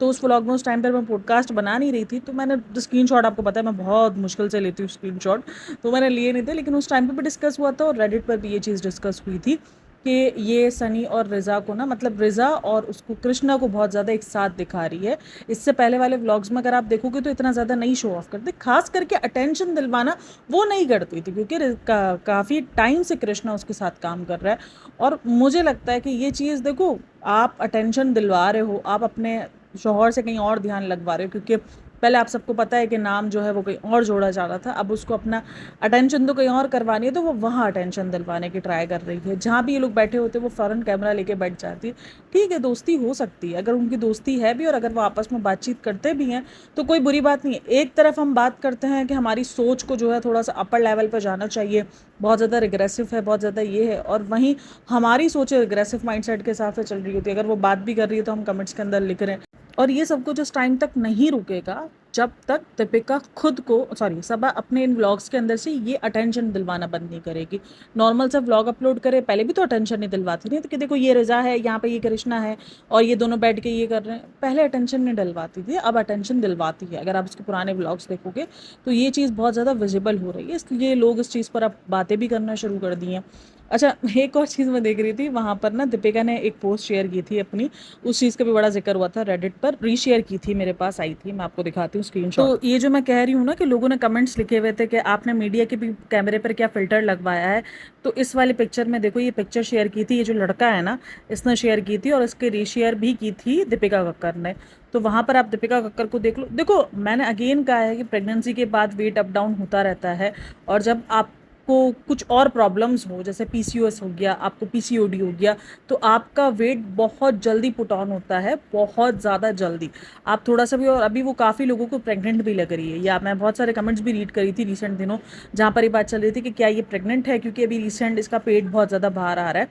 तो उस व्लॉग में उस टाइम पर मैं पॉडकास्ट बना नहीं रही थी, तो मैंने स्क्रीनशॉट, आपको पता है मैं बहुत मुश्किल से लेती हूँ स्क्रीनशॉट, तो मैंने लिए नहीं थे, लेकिन उस टाइम पर भी डिस्कस हुआ था और रेडिट पर भी ये चीज़ डिस्कस हुई थी कि ये सनी और रिज़ा को ना, मतलब रिज़ा और उसको कृष्णा को बहुत ज़्यादा एक साथ दिखा रही है। इससे पहले वाले व्लॉग्स में अगर आप देखोगे तो इतना ज़्यादा नहीं शो ऑफ करते, खास करके अटेंशन दिलवाना वो नहीं करती थी, क्योंकि काफ़ी टाइम से कृष्णा उसके साथ काम कर रहा है, और मुझे लगता है कि ये चीज़, देखो आप अटेंशन दिलवा रहे हो, आप अपने शौहर से कहीं और ध्यान लगवा रहे हो, क्योंकि पहले आप सबको पता है कि नाम जो है वो कहीं और जोड़ा जा रहा था, अब उसको अपना अटेंशन तो कहीं और करवानी है, तो वो वहाँ अटेंशन दिलवाने की ट्राई कर रही है, जहाँ भी ये लोग बैठे होते वो फ़ौरन कैमरा लेके बैठ जाती है। ठीक है, दोस्ती हो सकती है, अगर उनकी दोस्ती है भी और अगर वो आपस में बातचीत करते भी हैं तो कोई बुरी बात नहीं है। एक तरफ हम बात करते हैं कि हमारी सोच को जो है थोड़ा सा अपर लेवल पर जाना चाहिए, बहुत ज़्यादा रिग्रेसिव है, बहुत ज़्यादा ये है, और वहीं हमारी सोच रिग्रेसिव माइंडसेट के हिसाब से चल रही होती है। अगर वो बात भी कर रही है तो हम कमेंट्स के अंदर लिख रहे हैं, और ये सब कुछ उस टाइम तक नहीं रुकेगा जब तक दीपिका खुद को, सॉरी सबा, अपने इन व्लॉग्स के अंदर से ये अटेंशन दिलवाना बंद नहीं करेगी। नॉर्मल सा व्लॉग अपलोड करे, पहले भी तो अटेंशन नहीं दिलवाती थी, तो कि देखो ये रिजा है, यहाँ पे ये कृष्णा है और ये दोनों बैठ के ये कर रहे हैं, पहले अटेंशन नहीं दिलवाती थी, अब अटेंशन दिलवाती है। अगर आप उसके पुराने व्लॉग्स देखोगे तो ये चीज़ बहुत ज़्यादा विजिबल हो रही है, इसलिए लोग इस चीज़ पर अब बातें भी करना शुरू कर दी हैं। अच्छा, एक और चीज़ मैं देख रही थी, वहाँ पर ना दीपिका ने एक पोस्ट शेयर की थी अपनी, उस चीज़ का भी बड़ा जिक्र हुआ था, रेडिट पर रीशेयर की थी, मेरे पास आई थी, मैं आपको दिखाती हूँ स्क्रीनशॉट। तो ये जो मैं कह रही हूँ ना कि लोगों ने कमेंट्स लिखे हुए थे कि आपने मीडिया के भी कैमरे पर क्या फ़िल्टर लगवाया है, तो इस वाले पिक्चर में देखो, ये पिक्चर शेयर की थी, ये जो लड़का है ना इसने शेयर की थी, और इसके रीशेयर भी की थी दीपिका कक्कर ने। तो वहाँ पर आप दीपिका कक्कर को देख लो। देखो मैंने अगेन कहा है कि प्रेगनेंसी के बाद वेट अप डाउन होता रहता है, और जब आप को कुछ और प्रॉब्लम्स हो, जैसे पीसीओएस हो गया, आपको पीसीओडी हो गया, तो आपका वेट बहुत जल्दी पुट ऑन होता है, बहुत ज़्यादा जल्दी। आप थोड़ा सा भी, और अभी वो काफ़ी लोगों को प्रेग्नेंट भी लग रही है, या मैं बहुत सारे कमेंट्स भी रीड करी थी रिसेंट दिनों जहाँ पर ये बात चल रही थी कि क्या ये प्रेग्नेंट है, क्योंकि अभी रिसेंट इसका पेट बहुत ज़्यादा बाहर आ रहा है।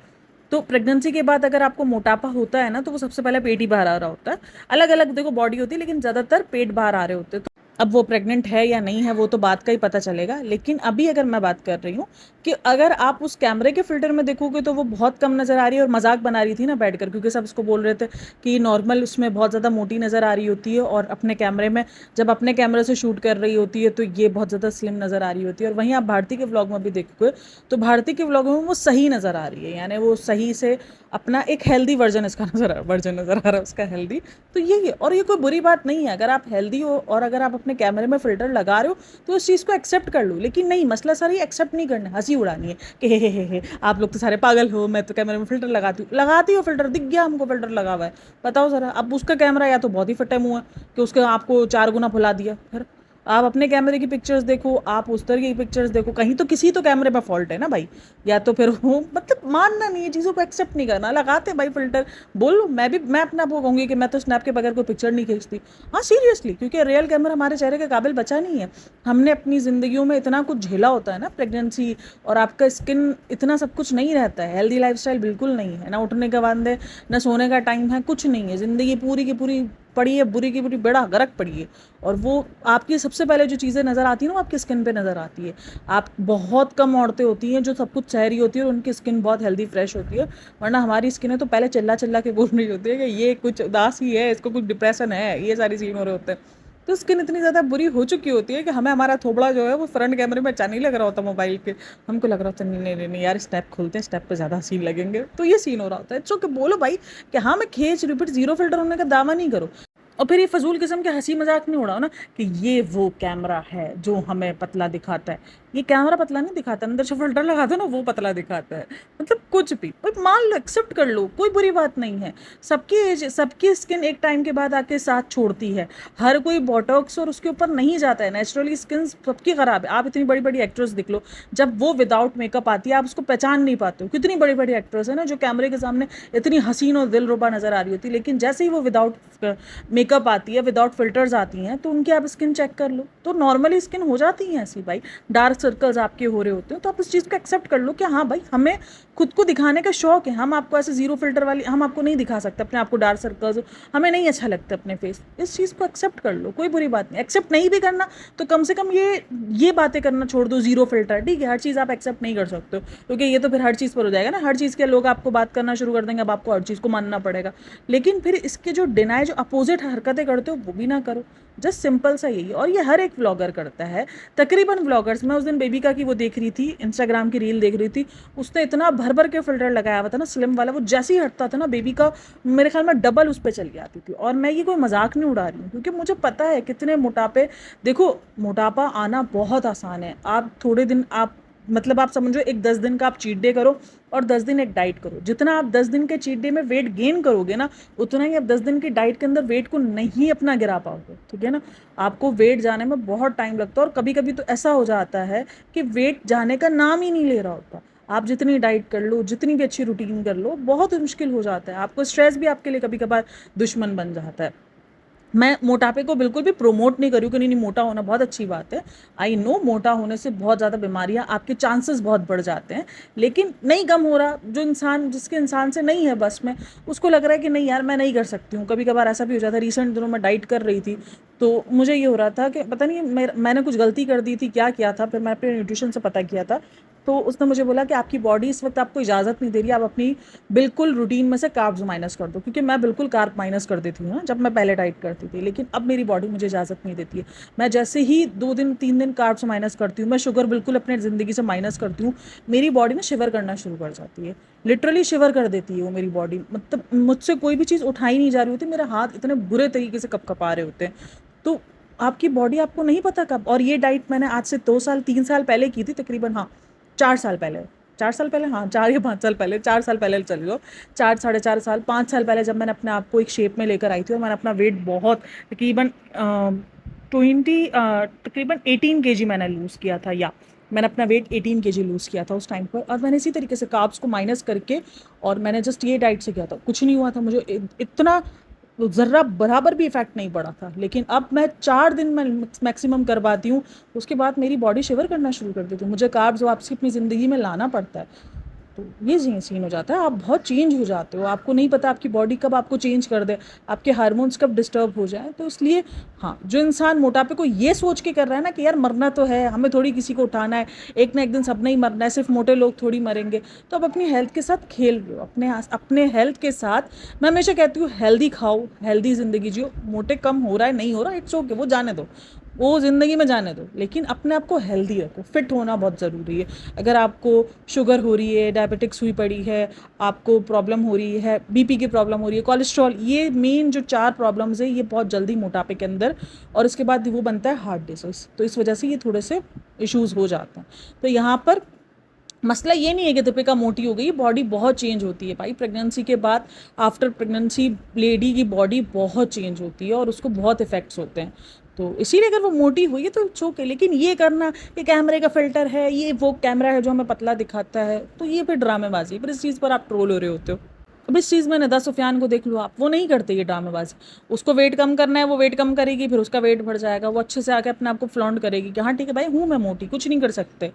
तो प्रेगनेंसी के बाद अगर आपको मोटापा होता है ना, तो वो सबसे पहले पेट ही बाहर आ रहा होता है। अलग अलग देखो बॉडी होती है, लेकिन ज़्यादातर पेट बाहर आ रहे होते हैं। अब वो प्रेग्नेंट है या नहीं है वो तो बात का ही पता चलेगा, लेकिन अभी अगर मैं बात कर रही हूँ कि अगर आप उस कैमरे के फिल्टर में देखोगे तो वो बहुत कम नज़र आ रही है, और मजाक बना रही थी ना बैठकर, क्योंकि सब उसको बोल रहे थे कि नॉर्मल उसमें बहुत ज़्यादा मोटी नज़र आ रही होती है, और अपने कैमरे में, जब अपने कैमरे से शूट कर रही होती है तो ये बहुत ज़्यादा स्लिम नज़र आ रही होती है। और वहीं आप भारती के व्लॉग में भी देखोगे तो भारती के व्लॉग में वो सही नज़र आ रही है, यानी वो सही से अपना एक हेल्दी वर्जन नज़र आ रहा है उसका, हेल्दी। तो यही है, और ये कोई बुरी बात नहीं है, अगर आप हेल्दी हो और अगर आप अपने अपने कैमरे में फ़िल्टर लगा रहे हो तो उस चीज़ को एक्सेप्ट कर लो। लेकिन नहीं, मसला सारा ये एक्सेप्ट नहीं करना, हँसी उड़ानी है कि हे आप लोग तो सारे पागल हो, मैं तो कैमरे में फ़िल्टर लगाती हो फ़िल्टर, दिख गया हमको फ़िल्टर लगा हुआ है, बताओ ज़रा। अब उसका कैमरा या तो बहुत ही फटे मुँह है कि उसके आपको 4 गुना फुला दिया। फिर आप अपने कैमरे की पिक्चर्स देखो, आप उस तरह की पिक्चर्स देखो, कहीं तो किसी तो कैमरे पे फॉल्ट है ना भाई। या तो फिर वो मतलब मानना नहीं है, चीज़ों को एक्सेप्ट नहीं करना, लगाते भाई फ़िल्टर। बोलो, मैं अपने आप को कहूँगी कि मैं तो स्नैप के बगैर कोई पिक्चर नहीं खींचती। हाँ सीरियसली, क्योंकि रियल कैमरा हमारे चेहरे के काबिल बचा नहीं है। हमने अपनी ज़िंदगियों में इतना कुछ झेला होता है ना, प्रेगनेंसी, और आपका स्किन इतना सब कुछ नहीं रहता है, हेल्दी लाइफस्टाइल बिल्कुल नहीं है ना, उठने के बाद ना सोने का टाइम है, कुछ नहीं है, ज़िंदगी पूरी की पूरी पड़ी है, बुरी की बुरी बेड़ा गर्क पड़ी है। और वो आपकी सबसे पहले जो चीज़ें नज़र आती हैं ना, वो आपकी स्किन पे नज़र आती है। आप बहुत कम औरतें होती हैं जो सब कुछ सह रही होती है और उनकी स्किन बहुत हेल्दी फ्रेश होती है, वरना हमारी स्किन तो पहले चिल्ला चिल्ला के बोल रही होती है कि ये कुछ उदासी है, इसको कुछ डिप्रेशन है, ये सारी सीन हो रहे होते हैं। तो स्किन इतनी ज़्यादा बुरी हो चुकी होती है कि हमें हमारा थोबड़ा जो है वो फ्रंट कैमरे में अच्छा नहीं लग रहा होता मोबाइल के। हमको लग रहा होता नहीं नहीं नहीं नहीं यार, स्नैप खोलते हैं, स्नैप पे ज़्यादा हसीन लगेंगे, तो ये सीन हो रहा होता है। चो कि बोलो भाई कि हाँ मैं खींच रिपीट जीरो फिल्टर होने का दावा नहीं करो, और फिर ये फजूल किस्म के हंसी मजाक नहीं उड़ाओ ना कि ये वो कैमरा है जो हमें पतला दिखाता है। ये कैमरा पतला नहीं दिखाता, अंदर से फिल्टर लगा दो ना, वो पतला दिखाता है। मतलब कुछ भी भाई मान लो, एक्सेप्ट कर लो, कोई बुरी बात नहीं है। सबकी एज, सबकी स्किन एक टाइम के बाद आके साथ छोड़ती है। हर कोई बोटॉक्स और उसके ऊपर नहीं जाता है, नेचुरली स्किन सबकी ख़राब है। आप इतनी बड़ी बड़ी एक्ट्रेस देख लो, जब वो विदाउट मेकअप आती है आप उसको पहचान नहीं पाते हो। कितनी बड़ी बड़ी एक्ट्रेस है ना जो कैमरे के सामने इतनी हसीन और दिलरुबा नज़र आ रही होती है, लेकिन जैसे ही वो विदाउट मेकअप आती है, विदाउट फिल्टर्स आती हैं, तो उनकी आप स्किन चेक कर लो तो नॉर्मली स्किन हो जाती है ऐसी भाई। डार्क सर्कल्स आपके हो रहे होते हैं, तो आप इस चीज़ को एक्सेप्ट कर लो कि हाँ भाई हमें खुद को दिखाने का शौक है, हम आपको ऐसे जीरो फिल्टर वाली हम आपको नहीं दिखा सकते अपने आपको डार्क सर्कल्स, हमें नहीं अच्छा लगता अपने फेस। इस चीज़ को एक्सेप्ट कर लो, कोई बुरी बात नहीं। एक्सेप्ट नहीं भी करना तो कम से कम ये बातें करना छोड़ दो, जीरो फिल्टर ठीक है, हर चीज़ आप एक्सेप्ट नहीं कर सकते हो, क्योंकि ये तो फिर हर चीज़ पर हो जाएगा ना, हर चीज़ के लोग आपको बात करना शुरू कर देंगे, अब आपको हर चीज़ को मानना पड़ेगा। लेकिन फिर इसके जो डिनाई, जो अपोजिट हरकतें करते हो वो भी ना करो, जस्ट सिंपल सा यही। और ये हर एक व्लॉगर करता है तकरीबन व्लॉगर्स। मैं उस दिन बेबिका की वो देख रही थी, इंस्टाग्राम की रील देख रही थी, उसने इतना भर भर के फिल्टर लगाया हुआ था ना, स्लिम वाला, वो जैसे ही हटता था ना बेबिका मेरे ख्याल में डबल उस पर चली आती थी। और मैं ये कोई मजाक नहीं उड़ा रही हूँ, क्योंकि मुझे पता है कितने मोटापे, देखो मोटापा आना बहुत आसान है। आप थोड़े दिन आप मतलब आप समझो एक 10 दिन का आप चीट डे करो और 10 दिन एक डाइट करो, जितना आप 10 दिन के चीट डे में वेट गेन करोगे ना, उतना ही आप 10 दिन की डाइट के अंदर वेट को नहीं अपना गिरा पाओगे, ठीक है ना। आपको वेट जाने में बहुत टाइम लगता है, और कभी कभी तो ऐसा हो जाता है कि वेट जाने का नाम ही नहीं ले रहा होता। आप जितनी डाइट कर लो, जितनी भी अच्छी रूटीन कर लो, बहुत मुश्किल हो जाता है। आपको स्ट्रेस भी आपके लिए कभी कभार दुश्मन बन जाता है। मैं मोटापे को बिल्कुल भी प्रोमोट नहीं करूँ कि नहीं मोटा होना बहुत अच्छी बात है। आई नो मोटा होने से बहुत ज़्यादा बीमारियाँ, आपके चांसेस बहुत बढ़ जाते हैं, लेकिन नहीं कम हो रहा। जो इंसान, जिसके इंसान से नहीं है बस में, उसको लग रहा है कि नहीं यार मैं नहीं कर सकती हूँ। कभी कभार ऐसा भी हो जाता है। रिसेंट दिनों में डाइट कर रही थी तो मुझे ये हो रहा था कि पता नहीं मैंने कुछ गलती कर दी थी, क्या किया था। फिर मैं अपने न्यूट्रिशन से पता किया था, तो उसने मुझे बोला कि आपकी बॉडी इस वक्त आपको इजाज़त नहीं दे रही, आप अपनी बिल्कुल रूटीन में से कार्ब्स माइनस कर दो। क्योंकि मैं बिल्कुल कार्ब माइनस कर देती हूँ जब मैं पहले डाइट करती थी, लेकिन अब मेरी बॉडी मुझे इजाज़त नहीं देती है। मैं जैसे ही 2 दिन 3 दिन कार्ब्स माइनस करती हूँ, मैं शुगर बिल्कुल अपने ज़िंदगी से माइनस करती हूँ, मेरी बॉडी ना शिवर करना शुरू कर जाती है। लिटरली शिवर कर देती है वो मेरी बॉडी। मतलब मुझसे कोई भी चीज़ उठाई नहीं जा रही होती, मेरे हाथ इतने बुरे तरीके से कपकपा रहे होते हैं। तो आपकी बॉडी आपको नहीं पता कब। और ये डाइट मैंने आज से 2 साल 3 साल पहले की थी तकरीबन, हाँ 4 साल पहले, 4 साल पहले, हाँ 4 या 5 साल पहले, 4 साल पहले चल लो, 4 साढ़े 4 साल 5 साल पहले, जब मैंने अपने आप को एक शेप में लेकर आई थी और मैंने अपना वेट बहुत तकरीबन 18 केजी मैंने लूज़ किया था, या मैंने अपना वेट 18 केजी लूज़ किया था उस टाइम पर। और मैंने इसी तरीके से कार्ब्स को माइनस करके, और मैंने जस्ट ये डाइट से किया था, कुछ नहीं हुआ था मुझे इतना, ज़र्रा बराबर भी इफेक्ट नहीं पड़ा था। लेकिन अब मैं 4 दिन में मैक्सिमम करवाती हूँ, उसके बाद मेरी बॉडी शिवर करना शुरू कर देती है। मुझे कार्ब्स वापसी अपनी ज़िंदगी में लाना पड़ता है। तो ये सीन हो जाता है, आप बहुत चेंज हो जाते हो, आपको नहीं पता आपकी बॉडी कब आपको चेंज कर दे, आपके हार्मोन्स कब डिस्टर्ब हो जाए। तो इसलिए हाँ, जो इंसान मोटापे को ये सोच के कर रहा है ना कि यार मरना तो है, हमें थोड़ी किसी को उठाना है, एक ना एक दिन सबने ही मरना है, सिर्फ मोटे लोग थोड़ी मरेंगे, तो अब अपनी हेल्थ के साथ खेल रहे हो। अपने हेल्थ के साथ मैं हमेशा कहती हूँ हेल्दी खाओ, हेल्दी ज़िंदगी जियो। मोटे कम हो रहा है नहीं हो रहा, इट्स ओके, वो जाने दो। वो ज़िंदगी में जाने दो, लेकिन अपने आप को हेल्दी रखो, फिट होना बहुत ज़रूरी है। अगर आपको शुगर हो रही है, डायबिटिक्स हुई पड़ी है, आपको प्रॉब्लम हो रही है, बीपी की प्रॉब्लम हो रही है, कोलेस्ट्रॉल, ये मेन जो 4 प्रॉब्लम्स है ये बहुत जल्दी मोटापे के अंदर, और इसके बाद वो बनता है हार्ट डिजीज़, तो इस वजह से ये थोड़े से इश्यूज़ हो जाते हैं। तो यहाँ पर मसला ये नहीं है कि दीपिका मोटी हो गई, बॉडी बहुत चेंज होती है भाई प्रेगनेंसी के बाद। आफ्टर प्रेगनेंसी लेडी की बॉडी बहुत चेंज होती है और उसको बहुत इफेक्ट्स होते हैं। तो इसीलिए अगर वो मोटी हुई है तो इट्स ओके, लेकिन ये करना, ये कैमरे का फिल्टर है, ये वो कैमरा है जो हमें पतला दिखाता है, तो ये फिर ड्रामेबाजी है, फिर इस चीज़ पर आप ट्रोल हो रहे होते हो। अब इस चीज़ में निदा सुफियान को देख लो आप, वो नहीं करते ये ड्रामेबाजी। उसको वेट कम करना है, वो वेट कम करेगी, फिर उसका वेट बढ़ जाएगा, वो अच्छे से आके अपने आप को फ्लॉन्ट करेगी कि हाँ ठीक है भाई, हूँ मैं मोटी, कुछ नहीं कर सकते।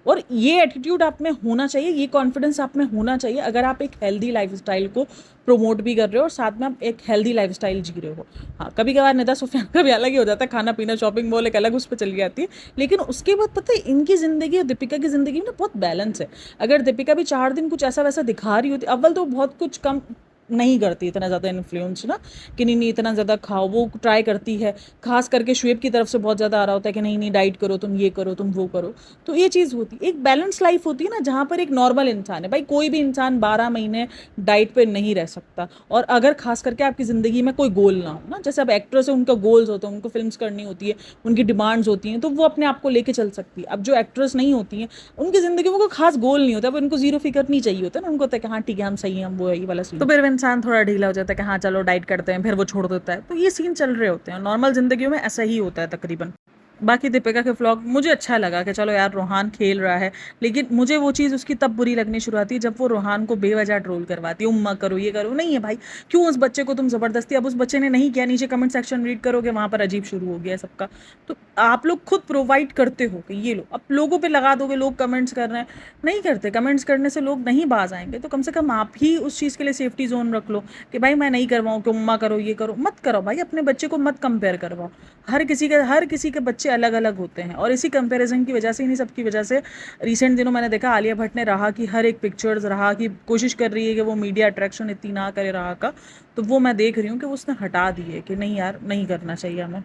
और ये एटीट्यूड आप में होना चाहिए, ये कॉन्फिडेंस आप में होना चाहिए अगर आप एक हेल्दी लाइफस्टाइल को प्रोमोट भी कर रहे हो और साथ में आप एक हेल्दी लाइफस्टाइल जी रहे हो। हाँ, कभी कभार निदा सुफियान का भी अलग ही हो जाता है, खाना पीना शॉपिंग मॉल एक अलग उस पर चली जाती है, लेकिन उसके बाद पता है इनकी ज़िंदगी और दीपिका की ज़िंदगी में ना बहुत बैलेंस है। अगर दीपिका भी 4 दिन कुछ ऐसा वैसा दिखा रही होती, अव्वल तो बहुत कुछ कम नहीं करती इतना ज़्यादा इन्फ्लुएंस ना, कि नहीं नहीं इतना ज़्यादा खाओ, वो ट्राई करती है, खास करके शुएब की तरफ से बहुत ज़्यादा आ रहा होता है कि नहीं नहीं डाइट करो, तुम ये करो, तुम वो करो। तो ये चीज़ होती है, एक बैलेंस लाइफ होती है ना, जहाँ पर एक नॉर्मल इंसान है भाई, कोई भी इंसान 12 महीने डाइट पे नहीं रह सकता। और अगर खास करके आपकी ज़िंदगी में कोई गोल ना हो ना, जैसे अब एक्ट्रेस है उनका गोल्स होते हैं, उनको फिल्म्स करनी होती है, उनकी डिमांड्स होती हैं, तो वो अपने आप को लेके चल सकती है। अब जो एक्ट्रेस नहीं होती हैं उनकी ज़िंदगी में कोई खास गोल नहीं होता, अब उनको जीरो फिगर नहीं चाहिए होता ना, उनको होता है कि हाँ ठीक है हम सही हैं, हम वो है, ये वाला सीन। तो फिर इंसान थोड़ा ढीला हो जाता है कि हाँ चलो डाइट करते हैं, फिर वो छोड़ देता है। तो ये सीन चल रहे होते हैं, नॉर्मल जिंदगी में ऐसा ही होता है तकरीबन। बाकी दीपिका के व्लॉग मुझे अच्छा लगा कि चलो यार रोहान खेल रहा है, लेकिन मुझे वो चीज़ उसकी तब बुरी लगनी शुरू आती है जब वो रोहान को बेवजह ट्रोल करवाती है, उम्मा करो ये करो। नहीं है भाई, क्यों उस बच्चे को तुम ज़बरदस्ती, अब उस बच्चे ने नहीं किया, नीचे कमेंट सेक्शन रीड करोगे वहाँ पर अजीब शुरू हो गया सबका। तो आप लोग खुद प्रोवाइड करते हो कि ये लो, अब लोगों पर लगा दोगे, लोग कमेंट्स कर रहे हैं, नहीं करते, कमेंट्स करने से लोग नहीं बाज आएंगे। तो कम से कम आप ही उस चीज़ के लिए सेफ्टी जोन रख लो कि भाई मैं नहीं करवाऊँ कि उम्मा करो ये करो, मत करो भाई, अपने बच्चे को मत कंपेयर करवाओ। हर किसी के बच्चे अलग अलग होते हैं, और इसी कंपैरिजन की वजह से, इन्हीं सब की वजह से रिसेंट दिनों मैंने देखा आलिया भट्ट ने रहा की हर एक पिक्चर्स, रहा की कोशिश कर रही है कि वो मीडिया अट्रैक्शन इतनी ना करे रहा का, तो वो मैं देख रही हूँ कि वो उसने हटा दी है कि नहीं यार नहीं करना चाहिए हमें।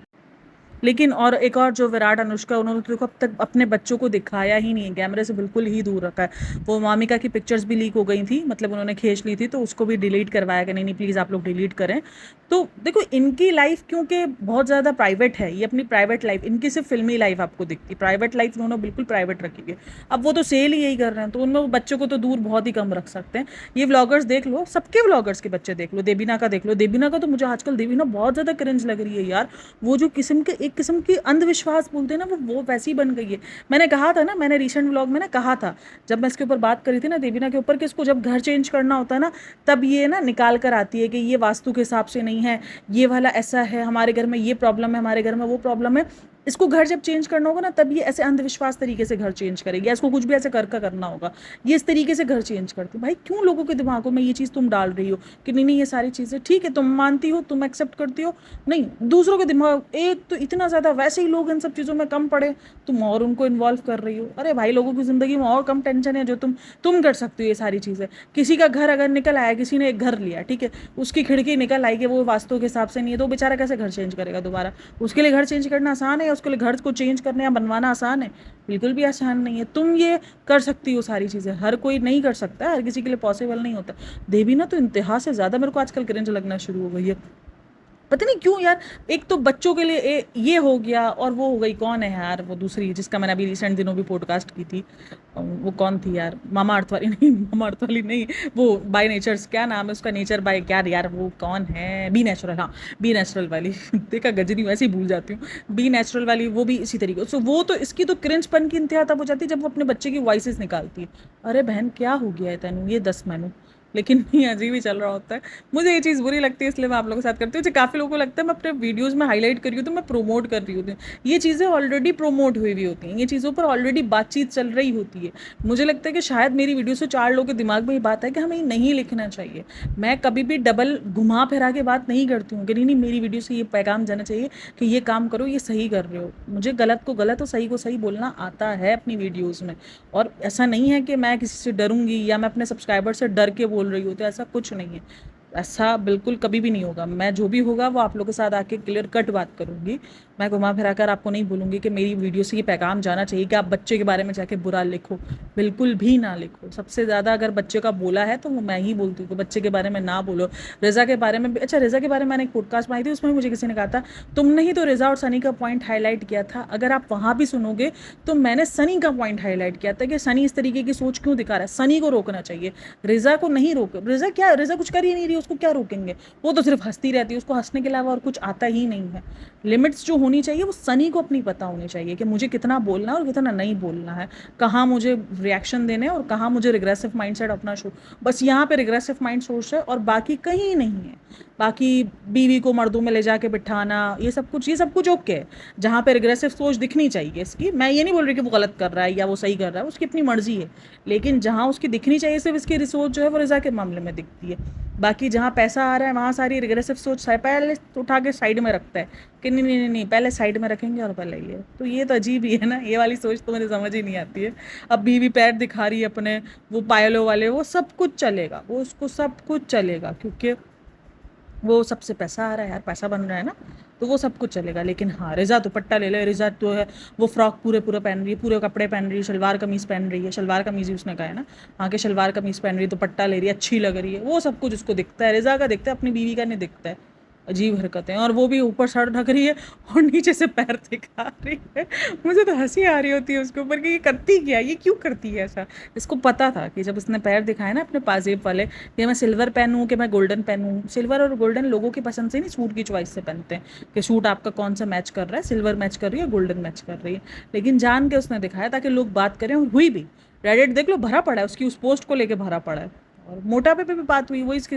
लेकिन और एक और जो विराट अनुष्का, उन्होंने तो अब तक अपने बच्चों को दिखाया ही नहीं है, कैमरे से बिल्कुल ही दूर रखा है। वो मामिका की पिक्चर्स भी लीक हो गई थी, मतलब उन्होंने खींच ली थी, तो उसको भी डिलीट करवाया कि नहीं नहीं प्लीज़ आप लोग डिलीट करें। तो देखो इनकी लाइफ क्योंकि बहुत ज़्यादा प्राइवेट है, ये अपनी प्राइवेट लाइफ, इनकी सिर्फ फिल्मी लाइफ आपको दिखती, प्राइवेट लाइफ उन्होंने बिल्कुल प्राइवेट रखी है। अब वो तो सेल ही यही कर रहे हैं, तो उनमें बच्चों को तो दूर बहुत ही कम रख सकते हैं। ये व्लॉगर्स देख लो, सबके व्लॉगर्स के बच्चे देख लो, देबीना का देख लो, देबीना का तो मुझे आजकल देबीना बहुत ज़्यादा क्रिंज लग रही है यार। वो जो किस्म के एक किस्म की अंधविश्वास बोलते हैं ना, वो वैसी बन गई है। मैंने कहा था ना, मैंने रिसेंट व्लॉग में ना कहा था, जब मैं इसके ऊपर बात करी थी ना देबीना के ऊपर, कि इसको जब घर चेंज करना होता है ना, तब ये ना निकाल कर आती है कि ये वास्तु के हिसाब से नहीं है, ये वाला ऐसा है, हमारे घर में ये प्रॉब्लम है, हमारे घर में वो प्रॉब्लम है। इसको घर जब चेंज करना होगा ना, तब ये ऐसे अंधविश्वास तरीके से घर चेंज करेगी, इसको कुछ भी ऐसे करना होगा, ये इस तरीके से घर चेंज करती। भाई क्यों लोगों के दिमागों में ये चीज़ तुम डाल रही हो कि नहीं नहीं ये सारी चीज़ें ठीक है, तुम मानती हो, तुम एक्सेप्ट करती हो, नहीं दूसरों के दिमाग, एक तो इतना ज़्यादा वैसे ही लोग इन सब चीज़ों में कम पड़े, तुम और उनको इन्वॉल्व कर रही हो। अरे भाई लोगों की ज़िंदगी में और कम टेंशन है जो तुम कर सकती हो ये सारी चीज़ें। किसी का घर अगर निकल आया, किसी ने एक घर लिया, ठीक है, उसकी खिड़की निकल आई कि वो वास्तु के हिसाब से नहीं है, तो बेचारा कैसे घर चेंज करेगा दोबारा? उसके लिए घर चेंज करना आसान है या उसके लिए घर को चेंज करना या बनवाना आसान है? बिल्कुल भी आसान नहीं है। तुम ये कर सकती हो सारी चीज़ें, हर कोई नहीं कर सकता, हर किसी के लिए पॉसिबल नहीं होता। देवी ना तो इंतहा से ज़्यादा मेरे को आजकल क्रिंज लगना शुरू हो गई है, पता नहीं क्यों यार। एक तो बच्चों के लिए ये हो गया, और वो हो गई, कौन है यार वो दूसरी जिसका मैंने अभी रिसेंट दिनों भी पॉडकास्ट की थी, वो कौन थी यार, मामा अर्थ वाली नहीं, मामा अर्थ वाली नहीं, वो बाय नेचर्स, क्या नाम है उसका, नेचर बाय क्या यार, वो कौन है, बी नेचुरल, हाँ बी नेचुरल वाली देखा गजनी वैसे ही भूल जाती हूँ, बी नेचुरल वाली, वो भी इसी तरीके से। वो तो इसकी तो क्रिंजपन की इंतहा तब हो जाती है जब वो अपने बच्चे की वॉइसेस निकालती है। अरे बहन क्या हो गया है तेनू, ये 10 मैनू, लेकिन नहीं अजीब ही चल रहा होता है। मुझे ये चीज़ बुरी लगती है, इसलिए मैं आप लोगों के साथ करती हूँ। काफ़ी लोगों को लगता है मैं अपने वीडियोज़ में हाईलाइट कर रही हूँ तो मैं प्रोमोट कर रही होती हूँ, ये चीज़ें ऑलरेडी प्रोमोट हुई हुई होती हैं, ये चीज़ों पर ऑलरेडी बातचीत चल रही होती है। मुझे लगता है कि शायद मेरी वीडियो से 4 लोगों के दिमाग में ये बात है कि हमें नहीं लिखना चाहिए। मैं कभी भी डबल घुमा फिरा के बात नहीं करती हूँ कि नहीं नहीं मेरी वीडियो से ये पैगाम जाना चाहिए कि ये काम करो, ये सही कर रहे हो। मुझे गलत को गलत और सही को सही बोलना आता है अपनी वीडियोज़ में, और ऐसा नहीं है कि मैं किसी से डरूंगी या मैं अपने सब्सक्राइबर से डर के बोल रही हूँ, तो ऐसा कुछ नहीं है। ऐसा बिल्कुल कभी भी नहीं होगा। मैं जो भी होगा वो आप लोगों के साथ आके क्लियर कट बात करूंगी। मैं घुमा फिरा कर आपको नहीं बोलूंगी कि मेरी वीडियो से ये पैगाम जाना चाहिए कि आप बच्चे के बारे में जाके बुरा लिखो। बिल्कुल भी ना लिखो। सबसे ज़्यादा अगर बच्चे का बोला है तो वो मैं ही बोलती हूँ कि बच्चे के बारे में ना बोलो। रिज़ा के बारे में भी, अच्छा रिज़ा के बारे में मैंने एक पॉडकास्ट बनाई थी, उसमें मुझे किसी ने कहा था तुमने ही तो रिज़ा और सनी का पॉइंट हाईलाइट किया था। अगर आप वहाँ भी सुनोगे तो मैंने सनी का पॉइंट हाईलाइट किया था कि सनी इस तरीके की सोच क्यों दिखा रहा है, सनी को रोकना चाहिए, रिज़ा को नहीं रोक। रिज़ा क्या, रिज़ा कुछ कर ही नहीं रही, उसको क्या रोकेंगे? वो तो सिर्फ हंसती रहती है, उसको हंसने के अलावा और कुछ आता ही नहीं है। लिमिट्स जो होनी चाहिए वो सनी को अपनी पता होनी चाहिए कि मुझे कितना बोलना है और कितना नहीं बोलना है, कहाँ मुझे रिएक्शन देने हैं और कहाँ मुझे रिग्रेसिव माइंडसेट अपना शो। बस यहाँ पे रिग्रेसिव माइंड सोच है और बाकी कहीं नहीं है। बाकी बीवी को मर्दों में ले जाके बिठाना, ये सब कुछ ओके है। जहाँ पे रिग्रेसिव सोच दिखनी चाहिए इसकी, मैं ये नहीं बोल रही कि वो गलत कर रहा है या वो सही कर रहा है, उसकी अपनी मर्जी है। लेकिन जहाँ उसकी दिखनी चाहिए सिर्फ इसकी सोच जो है वो रिजा के मामले में दिखती है। बाकी जहाँ पैसा आ रहा है वहाँ सारी रिग्रेसिव सोच पहले उठा के साइड में रखता है कि नहीं नहीं नहीं नहीं, पहले साइड में रखेंगे और पहले ये। तो ये तो अजीब ही है ना, ये वाली सोच तो मुझे समझ ही नहीं आती है। अब बीवी पैर दिखा रही है अपने, वो पायलों वाले, वो सब कुछ चलेगा, वो उसको सब कुछ चलेगा क्योंकि वो सबसे पैसा आ रहा है यार, पैसा बन रहा है ना, तो वो सब कुछ चलेगा। लेकिन हाँ, रिजा दुपट्टा ले ले, रिजा तो है वो फ्रॉक पूरे पूरे पहन रही है, पूरे कपड़े पहन रही है, शलवार कमीज़ पहन रही है, शलवार कमीज़ ही उसने कहा है ना, हाँ कि शलवार कमीज़ पहन रही है, दुपट्टा ले रही है, अच्छी लग रही है, वो सब कुछ उसको दिखता है। रिजा का दिखता है, अपनी बीवी का नहीं दिखता है। अजीब हरकतें, और वो भी ऊपर शर्ट ढक रही है और नीचे से पैर दिखा रही है। मुझे तो हंसी आ रही होती है उसके ऊपर कि ये करती क्या, ये क्यों करती है ऐसा। इसको पता था कि जब इसने पैर दिखाए ना अपने पाजेब वाले कि मैं सिल्वर पहनूं कि मैं गोल्डन पहनूं, सिल्वर और गोल्डन लोगों की पसंद से नहीं, सूट की चॉइस से पहनते हैं कि सूट आपका कौन सा मैच कर रहा है, सिल्वर मैच कर रही है, गोल्डन मैच कर रही है। लेकिन जान के उसने दिखाया ताकि लोग बात करें, और हुई भी। रेडिट देख लो, भरा पड़ा है उसकी उस पोस्ट को लेके, भरा पड़ा है। और मोटापे पे भी बात हुई, वो इसके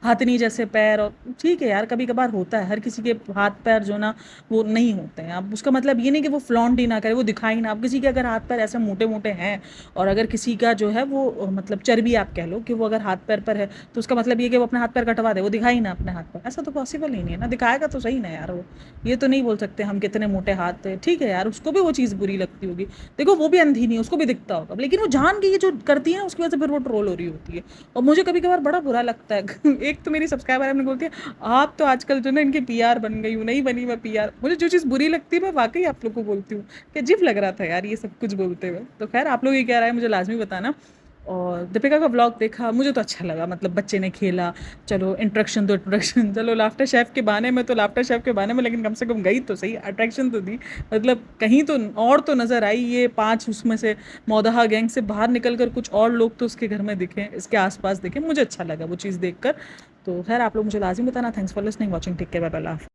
हाथनी जैसे पैर, और ठीक है यार कभी कभार होता है, हर किसी के हाथ पैर जो ना वो नहीं होते हैं। अब उसका मतलब ये नहीं कि वो फ्लॉन्ट ही ना करे, वो दिखाई ना। अब किसी के अगर हाथ पैर ऐसे मोटे मोटे हैं और अगर किसी का जो है वो मतलब चर्बी आप कह लो कि वो अगर हाथ पैर पर है, तो उसका मतलब ये कि वो अपने हाथ पैर कटवा दे, वो दिखाई ना अपने हाथ पैर, ऐसा तो पॉसिबल ही नहीं है ना। दिखाएगा तो सही ना यार वो। ये तो नहीं बोल सकते हम कितने मोटे हाथ है, ठीक है यार, उसको भी वो चीज़ बुरी लगती होगी। देखो वो भी अंधी नहीं है, उसको भी दिखता होगा, लेकिन वो जान के ये जो करती है ना उसकी वजह से फिर वो ट्रोल हो रही होती है। और मुझे कभी कभार बड़ा बुरा लगता है। एक तो मेरी सब्सक्राइबर है, बोलती है आप तो आजकल जो ना इनकी पीआर बन गई हूँ, नहीं बनी मैं पीआर। मुझे जो चीज़ बुरी लगती है मैं वाकई आप लोग को बोलती हूँ कि अजीब लग रहा था यार ये सब कुछ बोलते हुए। तो खैर आप लोग ये क्या रहा है मुझे लाजमी बताना। और दीपिका का ब्लॉग देखा, मुझे तो अच्छा लगा, मतलब बच्चे ने खेला, चलो इंट्रोडक्शन तो इंट्रोडक्शन, चलो लाफ्टर शेफ के बहाने में तो लाफ्टर शेफ के बहाने में, लेकिन कम से कम गई तो सही, अट्रैक्शन तो दी। मतलब कहीं तो और तो नज़र आई, ये 5 उसमें से मौदहा गैंग से बाहर निकल कर कुछ और लोग तो उसके घर में दिखे, इसके आसपास दिखे, मुझे अच्छा लगा वो चीज़ देखकर। तो खैर आप लोग मुझे लाजिम बताना। Thanks for listening, watching, take care, bye bye.